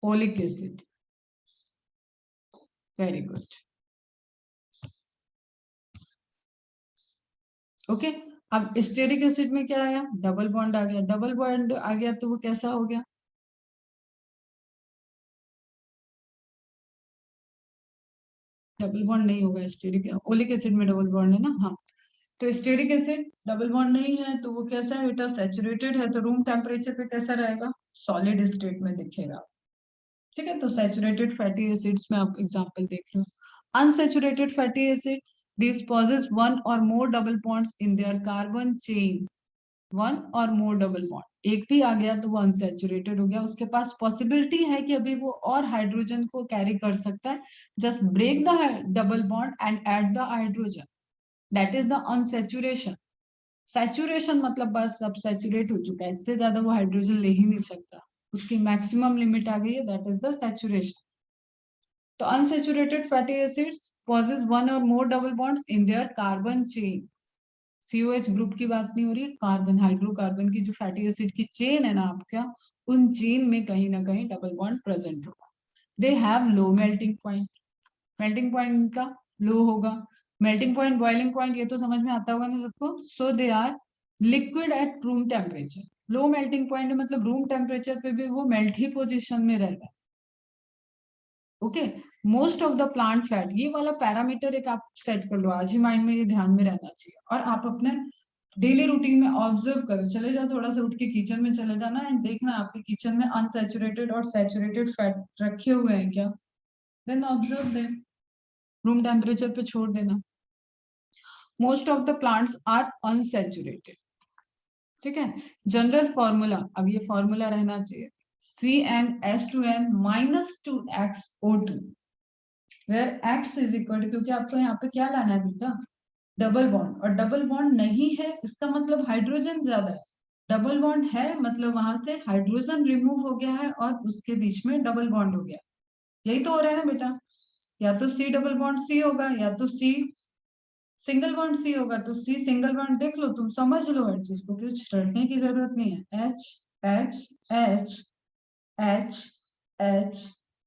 oleic acid, very good. Okay, अब स्टेरिक एसिड में क्या आया, डबल बॉन्ड आ गया, डबल बॉन्ड आ गया तो वो कैसा हो गया, डबल बॉन्ड नहीं होगा स्टेरिक, ओलिक एसिड में डबल बॉन्ड है ना, हाँ। तो स्टेरिक एसिड डबल बॉन्ड नहीं है तो वो कैसा है बेटा, सैचुरेटेड है, तो रूम टेम्परेचर पे कैसा रहेगा, सॉलिड स्टेट में दिखेगा। ठीक है, तो सैचुरेटेड फैटी एसिड्स में आप एग्जांपल देख लो, unsaturated fatty acid, this possess one or more double bonds in their carbon chain, one or more double bond, एक भी आ गया तो वो अनसैचुरेटेड हो गया, उसके पास पॉसिबिलिटी है कि अभी वो और हाइड्रोजन को कैरी कर सकता है, just break the double bond and add the hydrogen, that is the unsaturation. Saturation मतलब बस अब सैचुरेट हो चुका है, इससे ज्यादा वो हाइड्रोजन ले ही नहीं सकता, उसकी मैक्सिमम लिमिट आ गई है, दैट इज द सैचुरेशन। तो unsaturated fatty acids possess one or more double bonds in their carbon chain, COH group की बात नहीं हो रही है, कार्बन, हाइड्रोकार्बन की जो फैटी एसिड की चेन है ना आपका, उन चेन में कहीं ना कहीं डबल बॉन्ड प्रेजेंट होगा। They have low melting point, melting point इनका लो होगा, मेल्टिंग पॉइंट, बॉइलिंग पॉइंट ये तो समझ में आता होगा ना सबको, so they are liquid at room temperature, low melting point है मतलब रूम टेम्परेचर पे भी वो मेल्ट ही पोजिशन में रहता है। Okay, most of the plant fat, ये वाला पैरामीटर एक आप सेट कर लो, आज ही माइंड में ये ध्यान में रहना चाहिए, और आप अपने डेली रूटीन में ऑब्जर्व करो, चले जाओ थोड़ा सा उठ के किचन में चले जाना एंड देखना आपके किचन में अनसैचुरेटेड और सैचुरेटेड फैट रखे हुए हैं क्या, then observe them, room temperature पे छोड़ देना। Most of the plants are unsaturated. ठीक है, जनरल फॉर्मूला, अब ये फॉर्मूला रहना चाहिए, CnH2n minus 2xO2 where x is equal to, क्योंकि आपको यहाँ पे क्या लाना है बेटा, डबल बॉन्ड, और डबल बॉन्ड नहीं है इसका मतलब हाइड्रोजन ज्यादा है, डबल बॉन्ड है मतलब वहां से हाइड्रोजन रिमूव हो गया है और उसके बीच में डबल बॉन्ड हो गया, यही तो हो रहा है ना बेटा, या तो C डबल बॉन्ड C होगा या तो C सिंगल बॉन्ड C होगा, तो C सिंगल बॉन्ड देख लो, तुम समझ लो हर चीज को, कुछ रटने की जरूरत नहीं है, H H H H H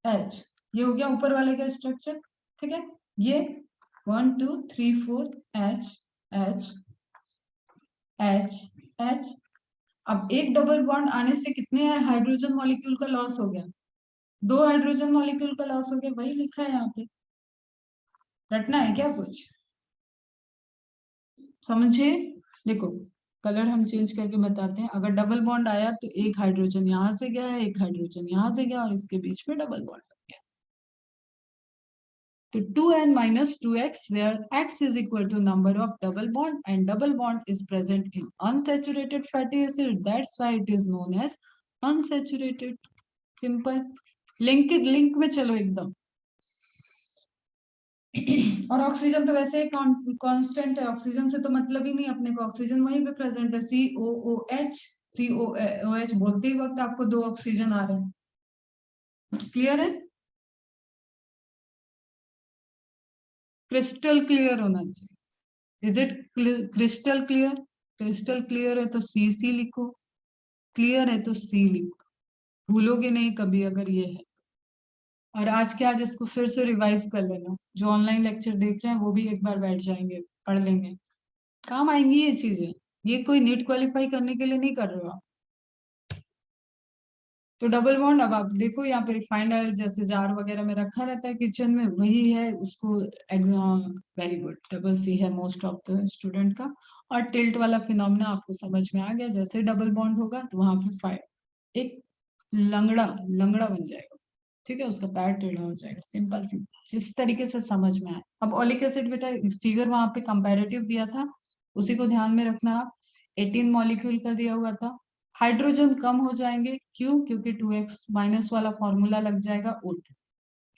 H, ये हो गया ऊपर वाले का स्ट्रक्चर। ठीक है, ये 1 2 3 4 H H H H, अब एक डबल बॉन्ड आने से कितने हाइड्रोजन मॉलिक्यूल का लॉस हो गया, दो हाइड्रोजन मॉलिक्यूल का लॉस हो गया, वही लिखा है यहाँ पे, रटना है क्या कुछ, समझे। देखो कलर हम चेंज करके बताते हैं, अगर डबल बॉन्ड आया तो एक हाइड्रोजन यहाँ से गया, एक हाइड्रोजन यहाँ से गया और इसके बीच में डबल बॉन्ड हो गया। तो 2n minus 2x where x is equal to number of double bond and double bond is present in unsaturated fatty acid. That's why it is known as unsaturated. Simple. Link में चलो एकदम. और oxygen तो वैसे ही constant है, oxygen से तो मतलब ही नहीं अपने को, ऑक्सीजन वहीं पे प्रेजेंट है. COOH. COOH बोलते ही वक्त आपको 2 ऑक्सीजन आ रहे हैं. क्लियर है? क्रिस्टल क्लियर होना चाहिए. Is it crystal clear? Crystal clear है तो सी लिखो, क्लियर है तो सी लिखो, भूलोगे नहीं कभी अगर ये है. और आज के आज इसको फिर से रिवाइज कर लेना. जो ऑनलाइन लेक्चर देख रहे हैं वो भी एक बार बैठ जाएंगे, पढ़ लेंगे, काम आएंगी ये चीजें. ये कोई नीट क्वालिफाई करने के लिए नहीं कर रहे हो आप. तो डबल बॉन्ड अब आप देखो यहाँ पे रिफाइंड ऑयल जैसे जार वगैरह में रखा रहता है किचन में, वही है उसको. Exam very good. Double C है मोस्ट ऑफ द स्टूडेंट का. और टिल्ट वाला फिनोमेना आपको समझ में आ गया. जैसे डबल बॉन्ड होगा तो वहां पे फाइव एक लंगड़ा लंगड़ा बन जाएगा. ठीक है, उसका पैर टेढ़ा हो जाएगा. सिंपल सी, जिस तरीके से समझ में आए. अब ओलिक एसिड बेटा फिगर वहां पे कंपैरेटिव दिया था, उसी को ध्यान में रखना आप. 18 मॉलिक्यूल का दिया हुआ था. हाइड्रोजन कम हो जाएंगे, क्यों? क्योंकि 2x माइनस वाला फॉर्मूला लग जाएगा O2.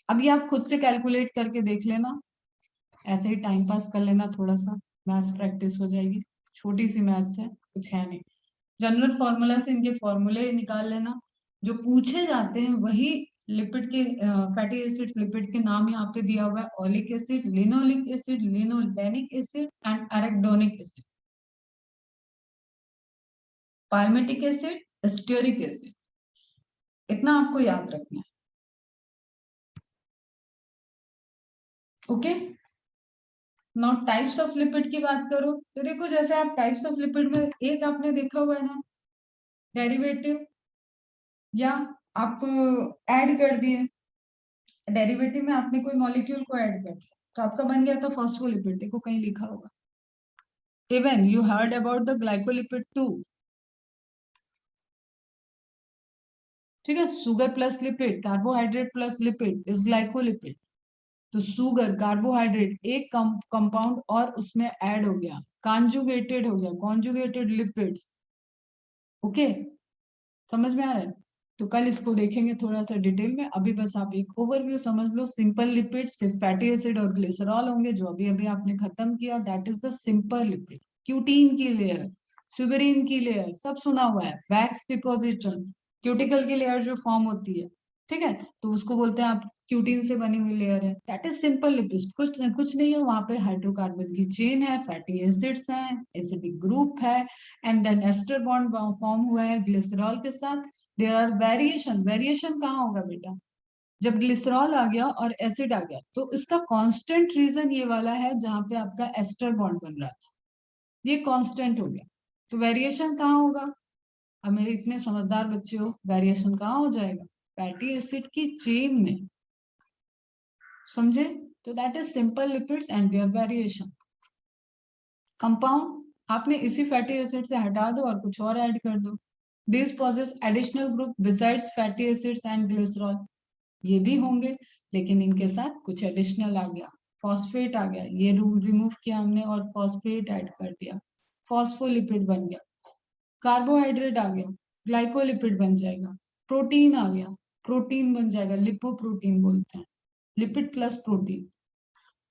अब ये आप खुद से कैलकुलेट करके देख लेना, ऐसे ही टाइम पास कर लेना, थोड़ा सा मैथ्स प्रैक्टिस हो जाएगी. छोटी सी मैथ्स है, कुछ है नहीं. जनरल फॉर्मूला से इनके फॉर्मूले निकाल लेना. जो पूछे जाते हैं वही लिपिड के, फैटी एसिड लिपिड के नाम यहाँ पे दिया हुआ है. Oleic acid, linoleic acid, linolenic acid and arachidonic acid. Palmitic acid, stearic acid, इतना आपको याद रखना है. Okay. Now types of lipid की बात करो तो देखो, जैसे आप टाइप्स ऑफ लिपिड में एक आपने देखा हुआ है ना, डेरिवेटिव, या आप ऐड कर दिए. डेरिवेटिव में आपने कोई मॉलिक्यूल को ऐड कर दिया तो आपका बन गया था फॉस्फोलिपिड. देखो कहीं लिखा होगा. Even you heard about the glycolipid too. ठीक है, sugar plus lipid, carbohydrate plus lipid is glycolipid. तो सुगर, कार्बोहाइड्रेट, एक कंपाउंड और उसमें ऐड हो गया, कॉन्जुगेटेड हो गया, कॉन्जुगेटेड लिपिड्स. ओके, समझ में आ रहा है? तो कल इसको देखेंगे थोड़ा सा डिटेल में. अभी बस आप एक ओवरव्यू समझ लो. सिंपल लिपिड सिर्फ फैटी एसिड और ग्लिसरॉल होंगे, जो अभी अभी आपने खत्म किया. That is the simple lipid. Cutin की लेयर, सुबेरिन की लेयर, सब सुना हुआ है. वैक्स डिपोजिशन, क्यूटिकल की लेयर जो फॉर्म होती है, ठीक है, तो उसको बोलते हैं आप क्यूटीन से बनी हुई लेयर है. That is simple lipid. कुछ नहीं है वहां पे. हाइड्रोकार्बन की चेन है, फैटी एसिड्स हैं, एसिडिक ग्रुप है, and then ester bond form हुआ है ग्लिसरॉल के साथ. There are variation. वेरिएशन कहाँ होगा बेटा? जब ग्लिसरॉल आ गया और एसिड आ गया तो इसका कांस्टेंट रीजन ये वाला है जहां पे आपका एस्टर बॉन्ड बन रहा था, ये कांस्टेंट हो गया. तो वेरिएशन कहाँ होगा? अब मेरे इतने समझदार बच्चे हो, वेरिएशन कहाँ हो जाएगा? फैटी एसिड की चेन में. समझे? तो that is simple lipids and their variation. Compound आपने इसी फैटी एसिड से हटा दो और कुछ और ऐड कर दो. This possesses additional group besides fatty acids and glycerol. ये भी होंगे, लेकिन इनके साथ कुछ एडिशनल आ गया. फॉस्फेट आ गया, ये रिमूव किया हमने और फॉस्फेट ऐड कर दिया, फॉस्फोलिपिड बन गया. कार्बोहाइड्रेट आ गया, ग्लाइकोलिपिड बन जाएगा. प्रोटीन आ गया, प्रोटीन बन जाएगा, लिपोप्रोटीन बोलते हैं. Lipid plus protein.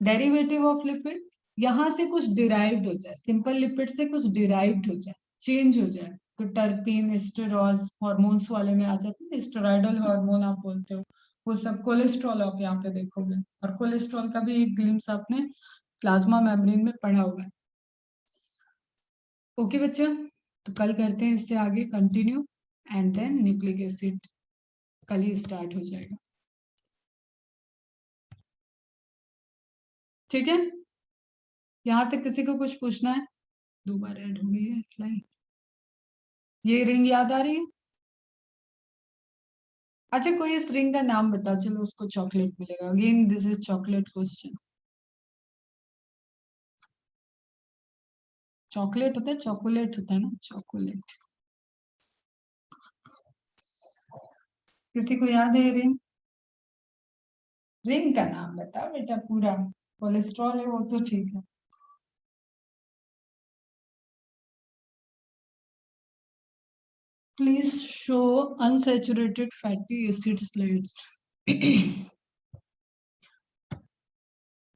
Derivative of lipid, यहां से कुछ डिराइव्ड हो जाए, सिंपल लिपिड से कुछ डिराइव्ड हो जाए, चेंज हो जाए, तो टर्पीन, स्टेरॉल्स, हॉर्मोन्स वाले में आ जाते हैं. स्टेरॉइडल हार्मोन आप बोलते हो, वो सब. कोलेस्ट्रॉल आप यहाँ पे देखोगे, और कोलेस्ट्रॉल का भी एक ग्लिम्स आपने प्लाज्मा मेम्ब्रेन में पढ़ा हुआ है. ओके बच्चा, तो कल करते हैं इससे आगे continue, and then nucleic acid कल ही स्टार्ट हो जाएगा. ठीक है, यहाँ तक किसी को कुछ पूछना है? दोबारा ऐड हो गई है लाइन. ये रिंग याद आ रही है? अच्छा, कोई इस रिंग का नाम बताओ, चलो उसको चॉकलेट मिलेगा. Again this is chocolate question. Chocolate होता है, चॉकोलेट होता है ना, चॉकोलेट. किसी को याद है ये रिंग? रिंग का नाम बता बेटा पूरा। कोलेस्ट्रॉल है वो तो ठीक है। Please show unsaturated fatty acid slides.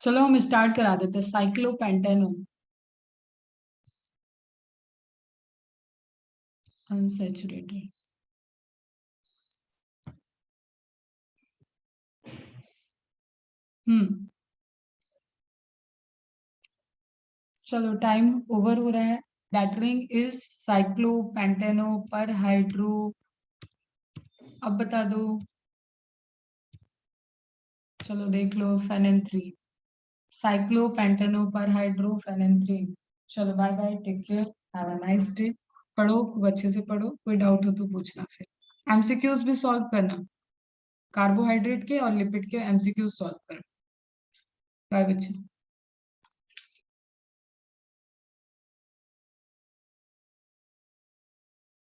चलो हम स्टार्ट करा देते हैं। साइक्लोपेंटेनोन अनसैचुरेटेड। चलो टाइम ओवर हो रहा है। दैट रिंग इज साइक्लोपेंटेनो पर हाइड्रो। अब बता दो। चलो देख लो फेनेन 3। साइक्लोपेंटेनो पर हाइड्रो फेनेन 3। चलो bye bye, take care, have a nice day. पढ़ो खूब अच्छे से पढ़ो, कोई डाउट हो तो पूछना फिर। एमसीक्यूज भी सॉल्व करना, कार्बोहाइड्रेट के और लिपिड के एमसीक्यूज सॉल्व करना। बाय बच्चे।